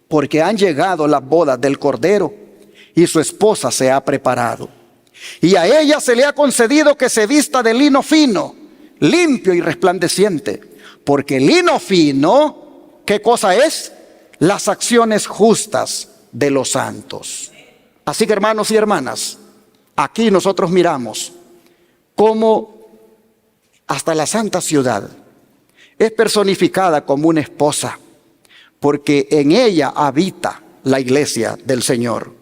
porque han llegado las bodas del Cordero y su esposa se ha preparado. Y a ella se le ha concedido que se vista de lino fino, limpio y resplandeciente, porque lino fino, ¿qué cosa es? Las acciones justas de los santos. Así que, hermanos y hermanas, aquí nosotros miramos cómo hasta la santa ciudad es personificada como una esposa, porque en ella habita la iglesia del Señor.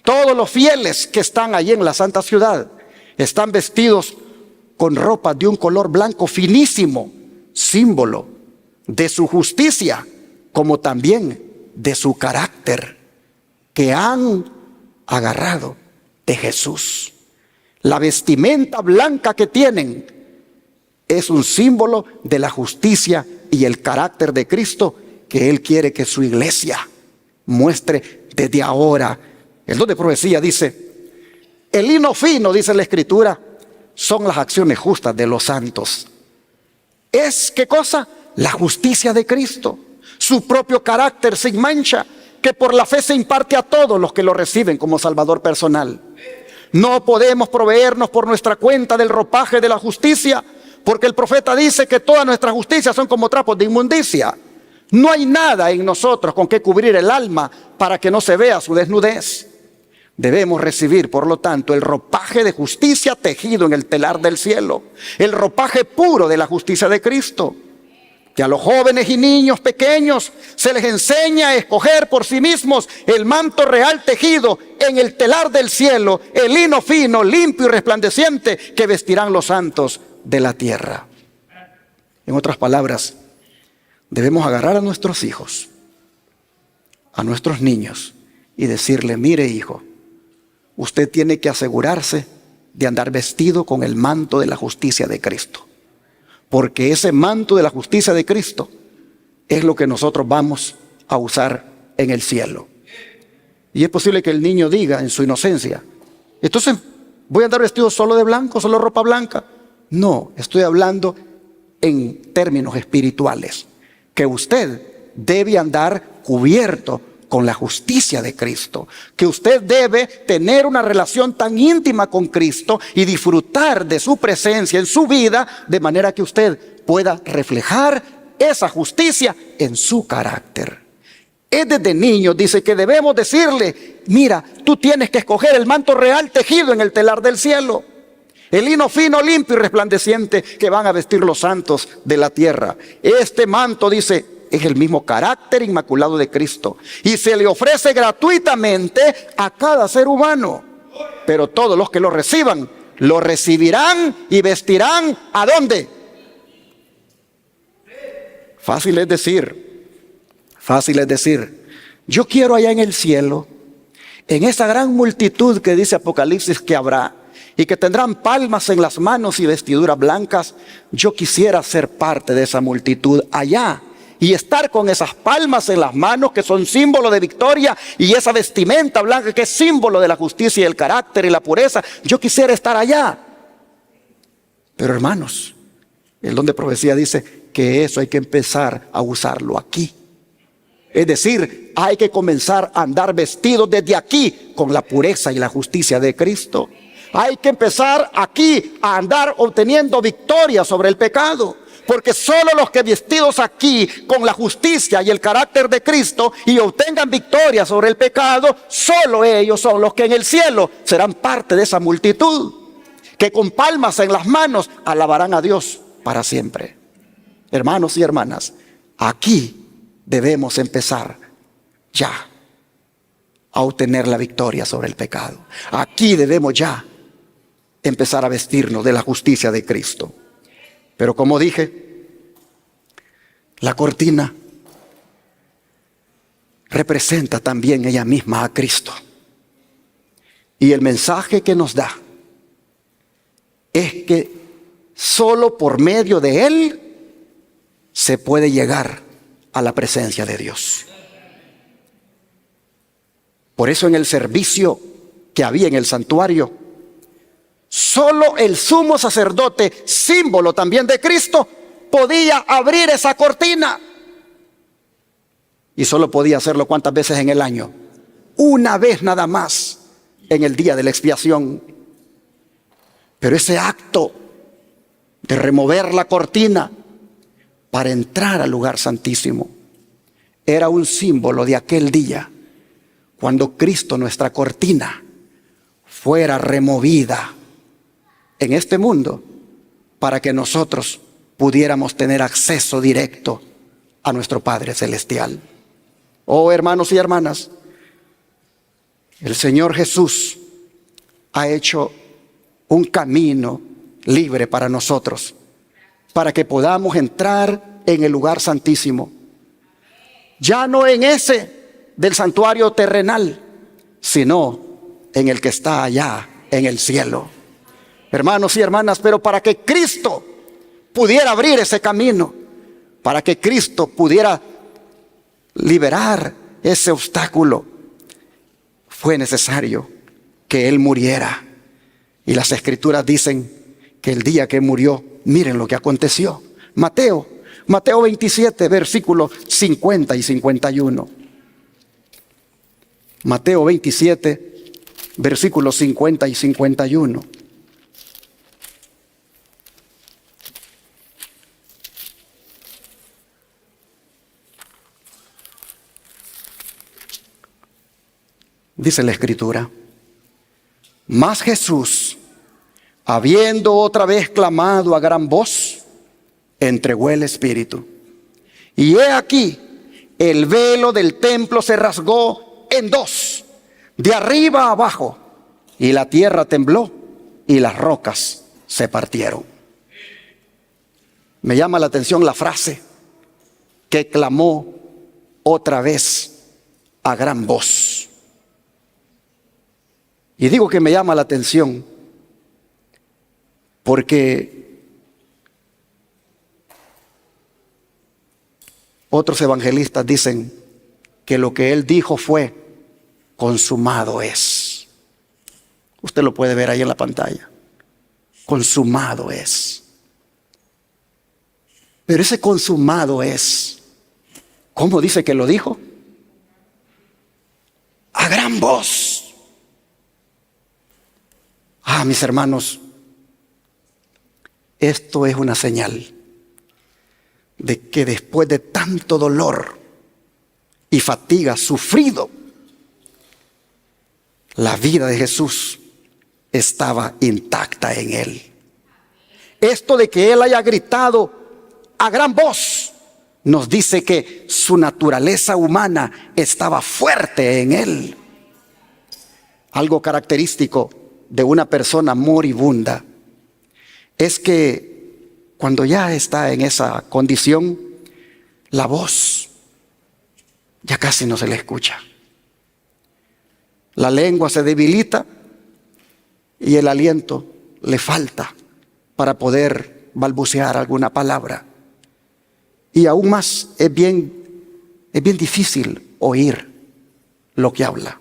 Todos los fieles que están allí en la santa ciudad están vestidos con ropas de un color blanco finísimo, símbolo de su justicia, como también de su carácter, que han agarrado de Jesús. La vestimenta blanca que tienen es un símbolo de la justicia y el carácter de Cristo, que Él quiere que su iglesia muestre desde ahora. El don de profecía dice: el lino fino, dice la Escritura, son las acciones justas de los santos. ¿Es qué cosa? La justicia de Cristo, su propio carácter sin mancha, que por la fe se imparte a todos los que lo reciben como Salvador personal. No podemos proveernos por nuestra cuenta del ropaje de la justicia, porque el profeta dice que todas nuestras justicias son como trapos de inmundicia. No hay nada en nosotros con que cubrir el alma para que no se vea su desnudez. Debemos recibir, por lo tanto, el ropaje de justicia tejido en el telar del cielo, el ropaje puro de la justicia de Cristo. Que a los jóvenes y niños pequeños se les enseña a escoger por sí mismos el manto real tejido en el telar del cielo, el lino fino, limpio y resplandeciente que vestirán los santos de la tierra. En otras palabras, debemos agarrar a nuestros hijos, a nuestros niños, y decirle: mire, hijo, usted tiene que asegurarse de andar vestido con el manto de la justicia de Cristo. Porque ese manto de la justicia de Cristo es lo que nosotros vamos a usar en el cielo. Y es posible que el niño diga en su inocencia: entonces, ¿voy a andar vestido solo de blanco, solo ropa blanca? No, estoy hablando en términos espirituales, que usted debe andar cubierto con la justicia de Cristo, que usted debe tener una relación tan íntima con Cristo y disfrutar de su presencia en su vida, de manera que usted pueda reflejar esa justicia en su carácter. Es desde niños, dice, que debemos decirle: mira, tú tienes que escoger el manto real tejido en el telar del cielo, el lino fino, limpio y resplandeciente que van a vestir los santos de la tierra. Este manto, dice, es el mismo carácter inmaculado de Cristo y se le ofrece gratuitamente a cada ser humano. Pero todos los que lo reciban, lo recibirán y vestirán ¿a dónde? Fácil es decir, yo quiero allá en el cielo, en esa gran multitud que dice Apocalipsis que habrá, y que tendrán palmas en las manos y vestiduras blancas, yo quisiera ser parte de esa multitud allá, y estar con esas palmas en las manos que son símbolo de victoria y esa vestimenta blanca que es símbolo de la justicia y el carácter y la pureza. Yo quisiera estar allá. Pero hermanos, el don de profecía dice que eso hay que empezar a usarlo aquí. Es decir, hay que comenzar a andar vestidos desde aquí con la pureza y la justicia de Cristo. Hay que empezar aquí a andar obteniendo victoria sobre el pecado. Porque solo los que vestidos aquí con la justicia y el carácter de Cristo y obtengan victoria sobre el pecado, solo ellos son los que en el cielo serán parte de esa multitud, que con palmas en las manos alabarán a Dios para siempre. Hermanos y hermanas, aquí debemos empezar ya a obtener la victoria sobre el pecado. Aquí debemos ya empezar a vestirnos de la justicia de Cristo. Pero como dije, la cortina representa también ella misma a Cristo. Y el mensaje que nos da es que solo por medio de Él se puede llegar a la presencia de Dios. Por eso en el servicio que había en el santuario, solo el sumo sacerdote, símbolo también de Cristo, podía abrir esa cortina. Y solo podía hacerlo ¿cuántas veces en el año? Una vez nada más, en el día de la expiación. Pero ese acto de remover la cortina para entrar al lugar santísimo era un símbolo de aquel día cuando Cristo, nuestra cortina, fuera removida en este mundo para que nosotros pudiéramos tener acceso directo a nuestro Padre Celestial. Oh, hermanos y hermanas, el Señor Jesús ha hecho un camino libre para nosotros, para que podamos entrar en el lugar santísimo. Ya no en ese del santuario terrenal, sino en el que está allá en el cielo. Hermanos y hermanas, pero para que Cristo pudiera abrir ese camino, para que Cristo pudiera liberar ese obstáculo, fue necesario que Él muriera. Y las Escrituras dicen que el día que murió, miren lo que aconteció. Mateo 27, versículos 50 y 51. Mateo 27, versículos 50 y 51. Dice la Escritura: mas Jesús, habiendo otra vez clamado a gran voz, entregó el Espíritu. Y he aquí, el velo del templo se rasgó en dos, de arriba a abajo, y la tierra tembló, y las rocas se partieron. Me llama la atención la frase, que clamó otra vez a gran voz. Y digo que me llama la atención porque otros evangelistas dicen que lo que él dijo fue: consumado es. Usted lo puede ver ahí en la pantalla. Consumado es. Pero ese consumado es, ¿cómo dice que lo dijo? A gran voz. Ah, mis hermanos, esto es una señal de que después de tanto dolor y fatiga sufrido, la vida de Jesús estaba intacta en Él. Esto de que Él haya gritado a gran voz nos dice que su naturaleza humana estaba fuerte en Él. Algo característico de una persona moribunda es que cuando ya está en esa condición, la voz ya casi no se le escucha. La lengua se debilita y el aliento le falta para poder balbucear alguna palabra. Y aún más, es bien difícil oír lo que habla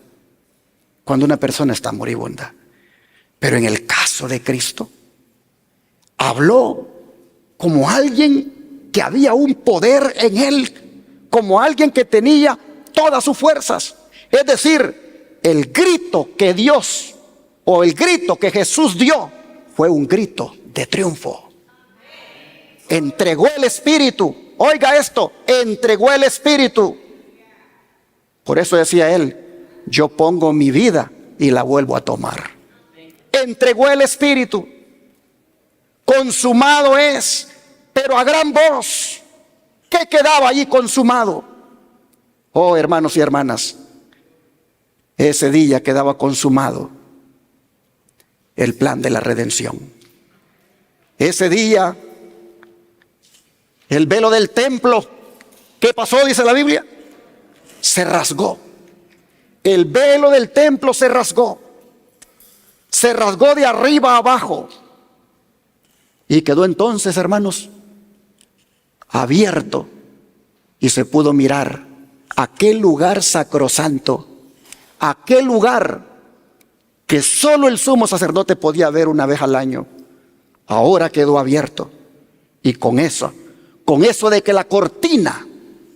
cuando una persona está moribunda. Pero en el caso de Cristo, habló como alguien que había un poder en él, como alguien que tenía todas sus fuerzas. Es decir, el grito que Dios o el grito que Jesús dio fue un grito de triunfo. Entregó el Espíritu. Oiga esto, entregó el Espíritu. Por eso decía él, yo pongo mi vida y la vuelvo a tomar. Entregó el Espíritu. Consumado es, pero a gran voz. ¿Qué quedaba allí consumado? Oh, hermanos y hermanas, ese día quedaba consumado el plan de la redención. Ese día, el velo del templo, ¿qué pasó? Dice la Biblia, se rasgó. El velo del templo se rasgó. Se rasgó de arriba a abajo. Y quedó entonces, hermanos, abierto. Y se pudo mirar aquel lugar sacrosanto, aquel lugar que solo el sumo sacerdote podía ver una vez al año. Ahora quedó abierto. Y con eso de que la cortina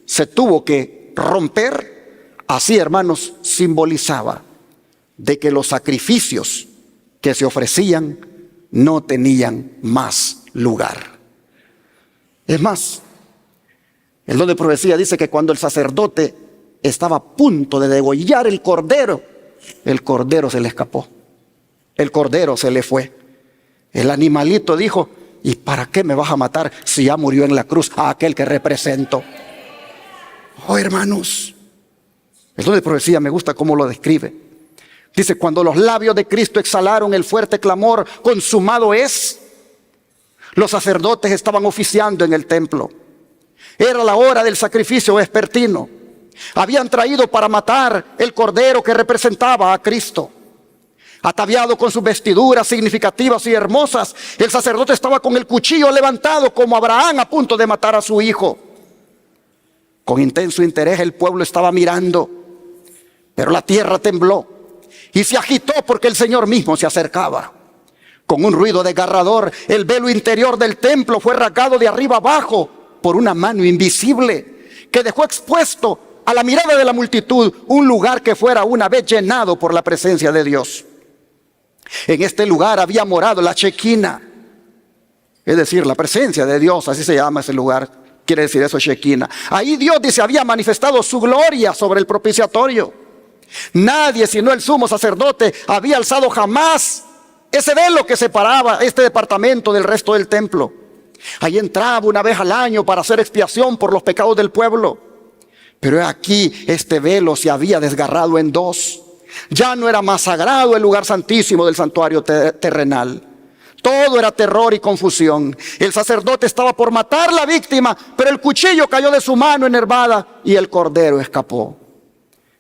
se tuvo que romper, así, hermanos, simbolizaba de que los sacrificios que se ofrecían no tenían más lugar. Es más, el don de profecía dice que cuando el sacerdote estaba a punto de degollar el cordero se le escapó. El cordero se le fue. El animalito dijo, ¿y para qué me vas a matar si ya murió en la cruz a aquel que represento? Oh, hermanos, el don de profecía me gusta cómo lo describe. Dice, cuando los labios de Cristo exhalaron el fuerte clamor, consumado es, los sacerdotes estaban oficiando en el templo. Era la hora del sacrificio vespertino. Habían traído para matar el cordero que representaba a Cristo. Ataviado con sus vestiduras significativas y hermosas, el sacerdote estaba con el cuchillo levantado como Abraham a punto de matar a su hijo. Con intenso interés el pueblo estaba mirando, pero la tierra tembló y se agitó porque el Señor mismo se acercaba. Con un ruido desgarrador, el velo interior del templo fue rasgado de arriba abajo por una mano invisible que dejó expuesto a la mirada de la multitud un lugar que fuera una vez llenado por la presencia de Dios. En este lugar había morado la Shequina, es decir, la presencia de Dios, así se llama ese lugar, quiere decir eso, Shequina. Ahí Dios, dice, había manifestado su gloria sobre el propiciatorio. Nadie sino el sumo sacerdote había alzado jamás ese velo que separaba este departamento del resto del templo. Ahí entraba una vez al año para hacer expiación por los pecados del pueblo. Pero aquí este velo se había desgarrado en dos. Ya no era más sagrado el lugar santísimo del santuario terrenal. Todo era terror y confusión. El sacerdote estaba por matar a la víctima, pero el cuchillo cayó de su mano enervada y el cordero escapó.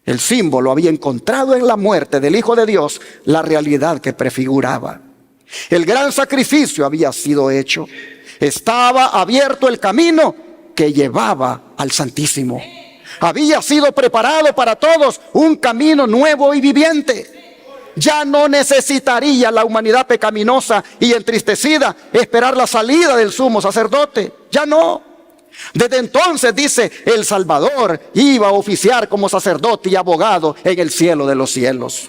El símbolo había encontrado en la muerte del Hijo de Dios la realidad que prefiguraba. El gran sacrificio había sido hecho. Estaba abierto el camino que llevaba al Santísimo. Había sido preparado para todos un camino nuevo y viviente. Ya no necesitaría la humanidad pecaminosa y entristecida esperar la salida del sumo sacerdote. Ya no. Desde entonces, dice, el Salvador iba a oficiar como sacerdote y abogado en el cielo de los cielos.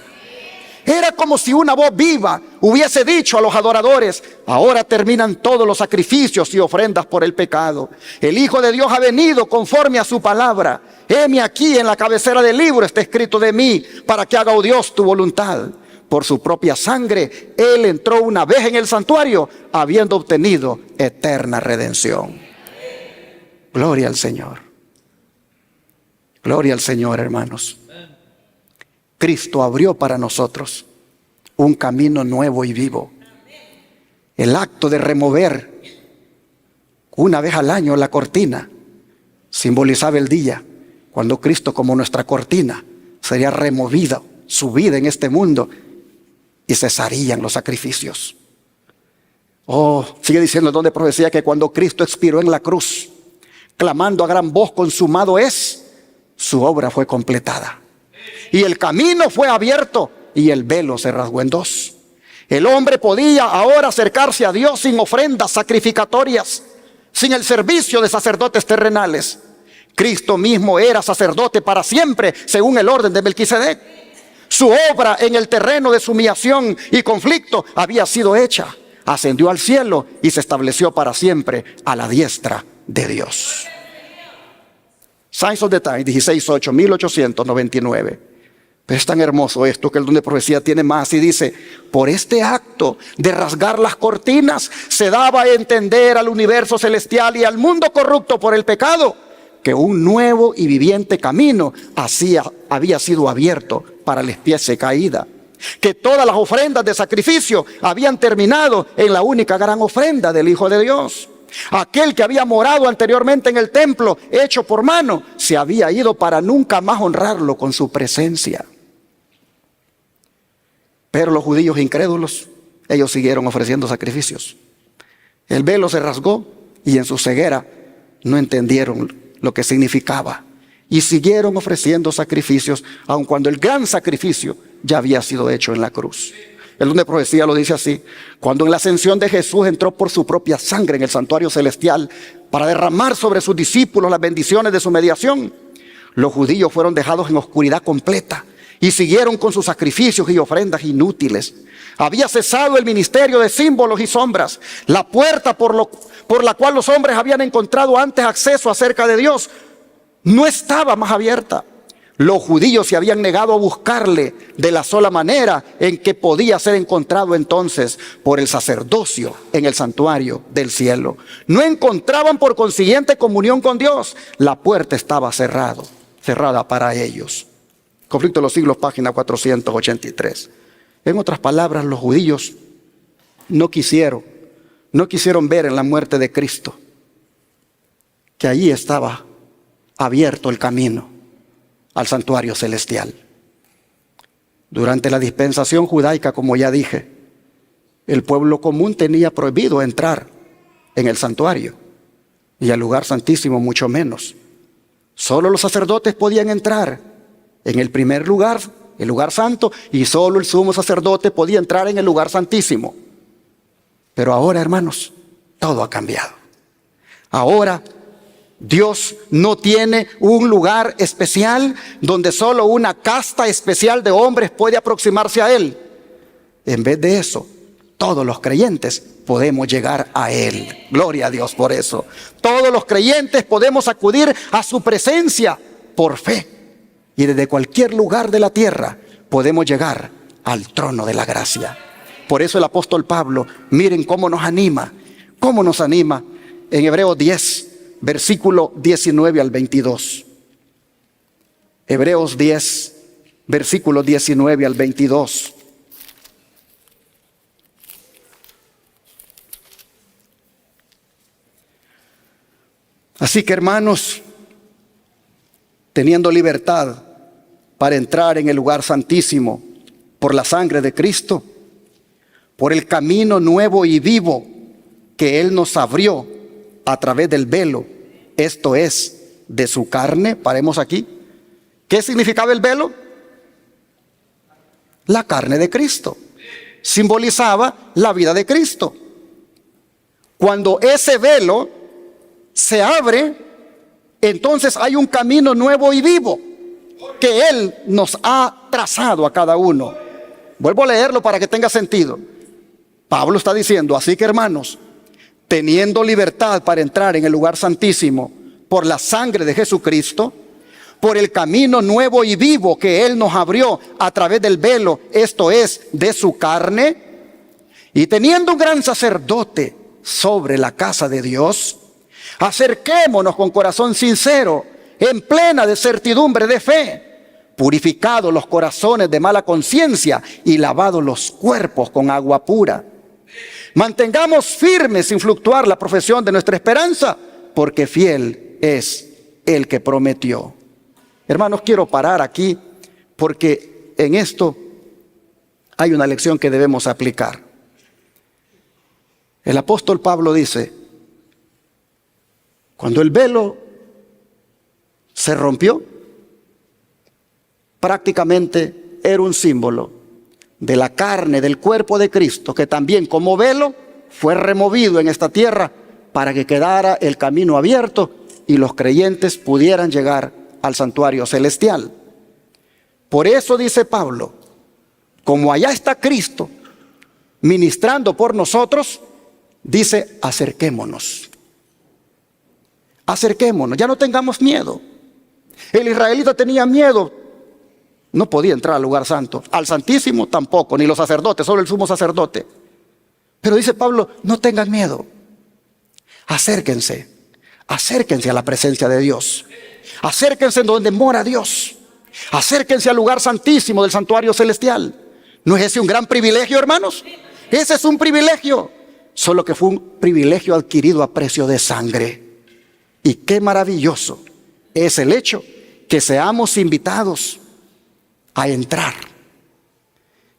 Era como si una voz viva hubiese dicho a los adoradores: ahora terminan todos los sacrificios y ofrendas por el pecado. El Hijo de Dios ha venido conforme a su palabra. Heme aquí, en la cabecera del libro está escrito de mí, para que haga, oh Dios, tu voluntad. Por su propia sangre, Él entró una vez en el santuario, habiendo obtenido eterna redención. Gloria al Señor. Gloria al Señor, hermanos. Cristo abrió para nosotros un camino nuevo y vivo. El acto de remover una vez al año la cortina simbolizaba el día cuando Cristo, como nuestra cortina, sería removido, su vida en este mundo, y cesarían los sacrificios. Oh, sigue diciendo el don de profecía que cuando Cristo expiró en la cruz, clamando a gran voz: consumado es. Su obra fue completada. Y el camino fue abierto y el velo se rasgó en dos. El hombre podía ahora acercarse a Dios sin ofrendas sacrificatorias, sin el servicio de sacerdotes terrenales. Cristo mismo era sacerdote para siempre, según el orden de Melquisedec. Su obra en el terreno de su humillación y conflicto había sido hecha. Ascendió al cielo y se estableció para siempre a la diestra de Dios. Signs of the Times, 16:8, 1899. Pero es tan hermoso esto que el don de profecía tiene más y dice: por este acto de rasgar las cortinas se daba a entender al universo celestial y al mundo corrupto por el pecado que un nuevo y viviente camino había sido abierto para la especie caída, que todas las ofrendas de sacrificio habían terminado en la única gran ofrenda del Hijo de Dios. Aquel que había morado anteriormente en el templo hecho por mano se había ido para nunca más honrarlo con su presencia. Pero los judíos incrédulos, ellos siguieron ofreciendo sacrificios. El velo se rasgó y en su ceguera no entendieron lo que significaba y siguieron ofreciendo sacrificios, aun cuando el gran sacrificio ya había sido hecho en la cruz. El don de profecía lo dice así: cuando en la ascensión de Jesús entró por su propia sangre en el santuario celestial para derramar sobre sus discípulos las bendiciones de su mediación, los judíos fueron dejados en oscuridad completa y siguieron con sus sacrificios y ofrendas inútiles. Había cesado el ministerio de símbolos y sombras. La puerta por la cual los hombres habían encontrado antes acceso acerca de Dios no estaba más abierta. Los judíos se habían negado a buscarle de la sola manera en que podía ser encontrado entonces por el sacerdocio en el santuario del cielo. No encontraban por consiguiente comunión con Dios. La puerta estaba cerrada para ellos. Conflicto de los siglos, página 483. En otras palabras, los judíos no quisieron ver en la muerte de Cristo que allí estaba abierto el camino al santuario celestial. Durante la dispensación judaica, como ya dije, el pueblo común tenía prohibido entrar en el santuario y al lugar santísimo mucho menos. Solo los sacerdotes podían entrar en el primer lugar, el lugar santo, y solo el sumo sacerdote podía entrar en el lugar santísimo. Pero ahora, hermanos, todo ha cambiado. Ahora Dios no tiene un lugar especial donde solo una casta especial de hombres puede aproximarse a Él. En vez de eso, todos los creyentes podemos llegar a Él. Gloria a Dios por eso. Todos los creyentes podemos acudir a su presencia por fe. Y desde cualquier lugar de la tierra podemos llegar al trono de la gracia. Por eso el apóstol Pablo, miren cómo nos anima. ¿Cómo nos anima? En Hebreos 10, versículo 19 al 22. Hebreos 10, versículo 19 al 22. Así que, hermanos, teniendo libertad para entrar en el lugar santísimo por la sangre de Cristo, por el camino nuevo y vivo que Él nos abrió a través del velo, esto es, de su carne. Paremos aquí. ¿Qué significaba el velo? La carne de Cristo. Simbolizaba la vida de Cristo. Cuando ese velo se abre, entonces hay un camino nuevo y vivo que Él nos ha trazado a cada uno. Vuelvo a leerlo para que tenga sentido. Pablo está diciendo: así que, hermanos, teniendo libertad para entrar en el lugar santísimo por la sangre de Jesucristo, por el camino nuevo y vivo que Él nos abrió a través del velo, esto es, de su carne, y teniendo un gran sacerdote sobre la casa de Dios, acerquémonos con corazón sincero, en plena de certidumbre de fe, purificados los corazones de mala conciencia y lavados los cuerpos con agua pura. Mantengamos firme sin fluctuar la profesión de nuestra esperanza, porque fiel es el que prometió. Hermanos, quiero parar aquí porque en esto hay una lección que debemos aplicar. El apóstol Pablo dice: cuando el velo se rompió. Prácticamente era un símbolo de la carne del cuerpo de Cristo, que también como velo fue removido en esta tierra para que quedara el camino abierto y los creyentes pudieran llegar al santuario celestial. Por eso dice Pablo, como allá está Cristo ministrando por nosotros, dice, acerquémonos. Acerquémonos, ya no tengamos miedo. El israelita tenía miedo, no podía entrar al lugar santo, al Santísimo tampoco, ni los sacerdotes, solo el sumo sacerdote. Pero dice Pablo, no tengan miedo, acérquense, acérquense a la presencia de Dios, acérquense en donde mora Dios, acérquense al lugar santísimo del santuario celestial. ¿No es ese un gran privilegio, hermanos? Ese es un privilegio, solo que fue un privilegio adquirido a precio de sangre. Y qué maravilloso es el hecho que seamos invitados a entrar,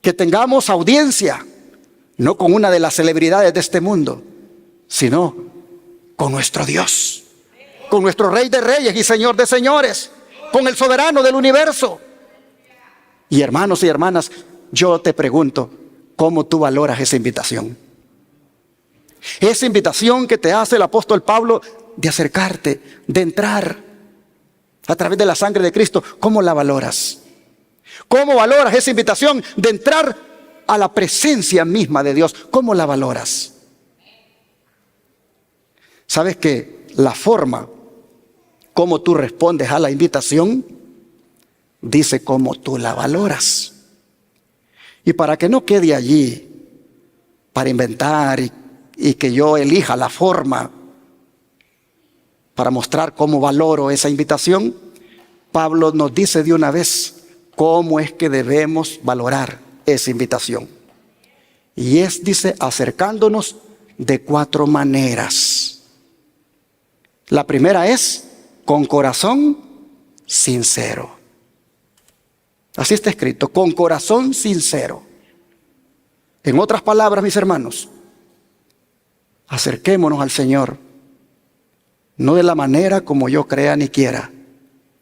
que tengamos audiencia, no con una de las celebridades de este mundo, sino con nuestro Dios, con nuestro Rey de Reyes y Señor de Señores, con el soberano del universo. Y hermanos y hermanas, yo te pregunto, ¿cómo tú valoras esa invitación? Esa invitación que te hace el apóstol Pablo de acercarte, de entrar a través de la sangre de Cristo, ¿cómo la valoras? ¿Cómo valoras esa invitación de entrar a la presencia misma de Dios? ¿Cómo la valoras? ¿Sabes que la forma como tú respondes a la invitación dice cómo tú la valoras? Y para que no quede allí para inventar y que yo elija la forma para mostrar cómo valoro esa invitación, Pablo nos dice de una vez cómo es que debemos valorar esa invitación. Y es, dice, acercándonos de 4 maneras. La primera es con corazón sincero. Así está escrito, con corazón sincero. En otras palabras, mis hermanos, acerquémonos al Señor, no de la manera como yo crea ni quiera,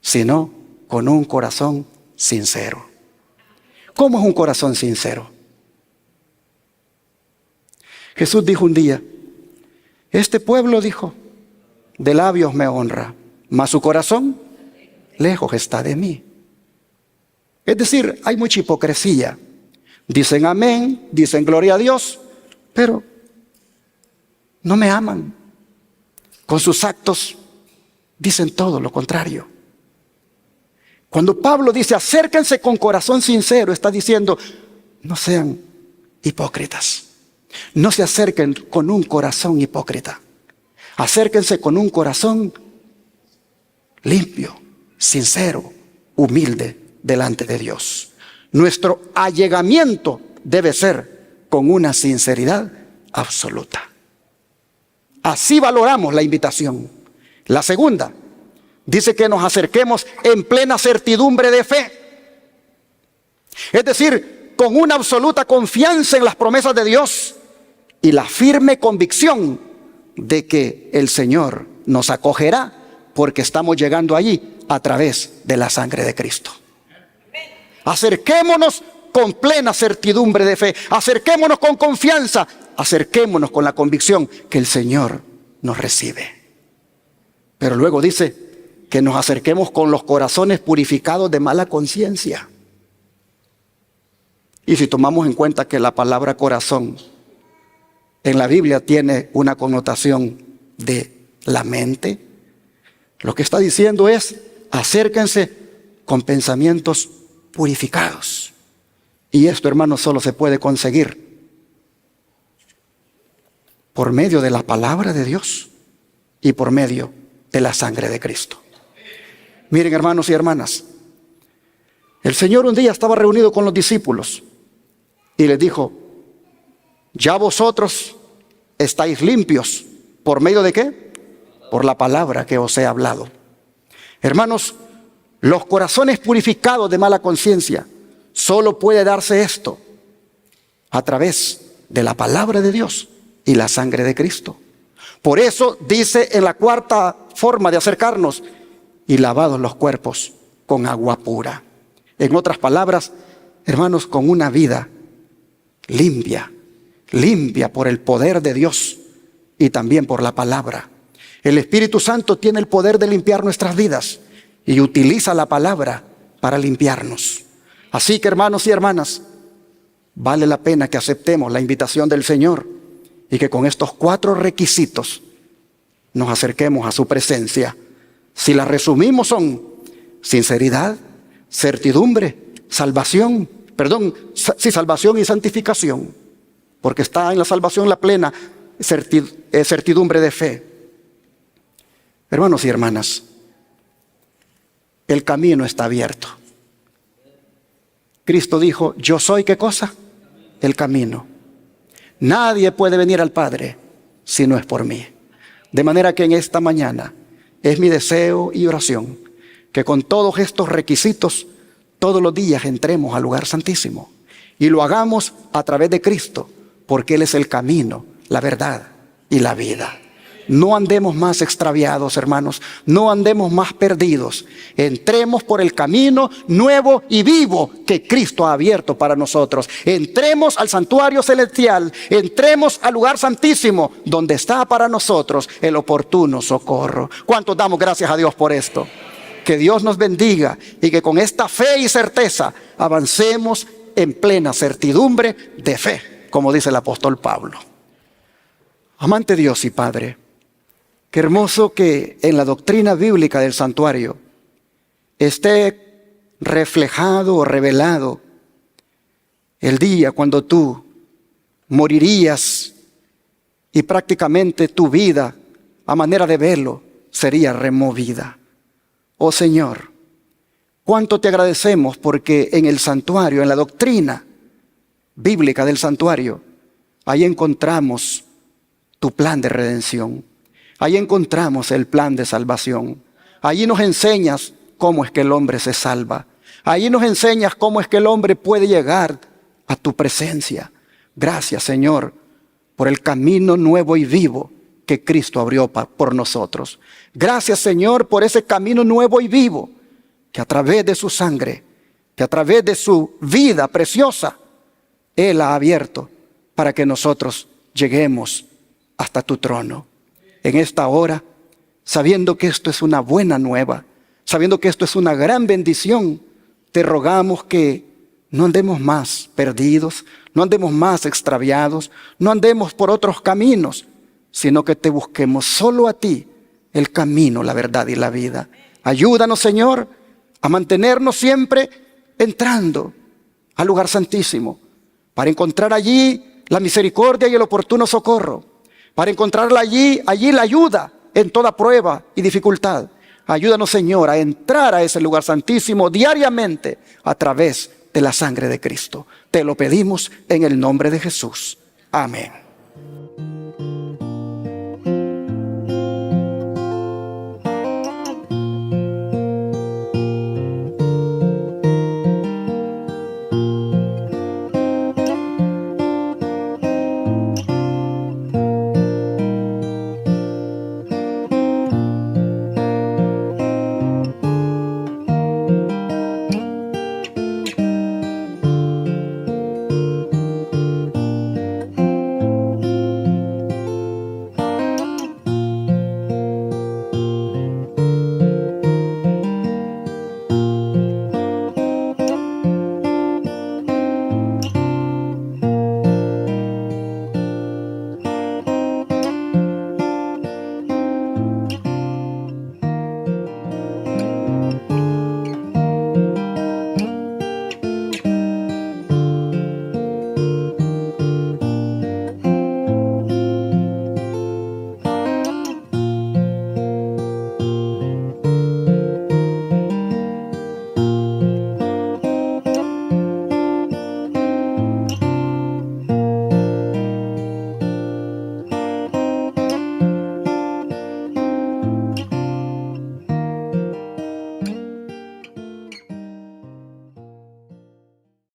sino con un corazón sincero. ¿Cómo es un corazón sincero? Jesús dijo un día, este pueblo, dijo, de labios me honra, mas su corazón lejos está de mí. Es decir, hay mucha hipocresía. Dicen amén, dicen gloria a Dios, pero no me aman. Con sus actos dicen todo lo contrario. Cuando Pablo dice acérquense con corazón sincero, está diciendo no sean hipócritas. No se acerquen con un corazón hipócrita. Acérquense con un corazón limpio, sincero, humilde delante de Dios. Nuestro allegamiento debe ser con una sinceridad absoluta. Así valoramos la invitación. La segunda, dice que nos acerquemos en plena certidumbre de fe. Es decir, con una absoluta confianza en las promesas de Dios y la firme convicción de que el Señor nos acogerá porque estamos llegando allí a través de la sangre de Cristo. Acerquémonos con plena certidumbre de fe, acerquémonos con confianza, acerquémonos con la convicción que el Señor nos recibe. Pero luego dice que nos acerquemos con los corazones purificados de mala conciencia. Y si tomamos en cuenta que la palabra corazón en la Biblia tiene una connotación de la mente, lo que está diciendo es acérquense con pensamientos purificados. Y esto, hermanos, solo se puede conseguir por medio de la palabra de Dios y por medio de la sangre de Cristo. Miren, hermanos y hermanas, el Señor un día estaba reunido con los discípulos y les dijo, ya vosotros estáis limpios. ¿Por medio de qué? Por la palabra que os he hablado. Hermanos, los corazones purificados de mala conciencia, solo puede darse esto a través de la palabra de Dios y la sangre de Cristo. Por eso dice en la cuarta forma de acercarnos, y lavados los cuerpos con agua pura. En otras palabras, hermanos, con una vida limpia por el poder de Dios y también por la palabra. El Espíritu Santo tiene el poder de limpiar nuestras vidas y utiliza la palabra para limpiarnos. Así que, hermanos y hermanas, vale la pena que aceptemos la invitación del Señor y que con estos 4 requisitos nos acerquemos a su presencia. Si las resumimos, son sinceridad, certidumbre, salvación y santificación, porque está en la salvación la plena certidumbre de fe. Hermanos y hermanas, el camino está abierto. Cristo dijo, yo soy, ¿qué cosa? El camino. Nadie puede venir al Padre si no es por mí. De manera que en esta mañana es mi deseo y oración que con todos estos requisitos todos los días entremos al lugar santísimo y lo hagamos a través de Cristo, porque Él es el camino, la verdad y la vida. No andemos más extraviados, hermanos, no andemos más perdidos. Entremos por el camino nuevo y vivo que Cristo ha abierto para nosotros. Entremos al santuario celestial, entremos al lugar santísimo, donde está para nosotros el oportuno socorro. ¿Cuántos damos gracias a Dios por esto? Que Dios nos bendiga y que con esta fe y certeza avancemos en plena certidumbre de fe, como dice el apóstol Pablo. Amante Dios y Padre, qué hermoso que en la doctrina bíblica del santuario esté reflejado o revelado el día cuando tú morirías y prácticamente tu vida, a manera de velo, sería removida. Oh Señor, cuánto te agradecemos porque en el santuario, en la doctrina bíblica del santuario, ahí encontramos tu plan de redención. Ahí encontramos el plan de salvación. Allí nos enseñas cómo es que el hombre se salva. Allí nos enseñas cómo es que el hombre puede llegar a tu presencia. Gracias, Señor, por el camino nuevo y vivo que Cristo abrió por nosotros. Gracias, Señor, por ese camino nuevo y vivo que a través de su sangre, que a través de su vida preciosa, Él ha abierto para que nosotros lleguemos hasta tu trono. En esta hora, sabiendo que esto es una buena nueva, sabiendo que esto es una gran bendición, te rogamos que no andemos más perdidos, no andemos más extraviados, no andemos por otros caminos, sino que te busquemos solo a ti, el camino, la verdad y la vida. Ayúdanos, Señor, a mantenernos siempre entrando al lugar santísimo, para encontrar allí la misericordia y el oportuno socorro, para encontrarla allí la ayuda en toda prueba y dificultad. Ayúdanos, Señor, a entrar a ese lugar santísimo diariamente a través de la sangre de Cristo. Te lo pedimos en el nombre de Jesús. Amén.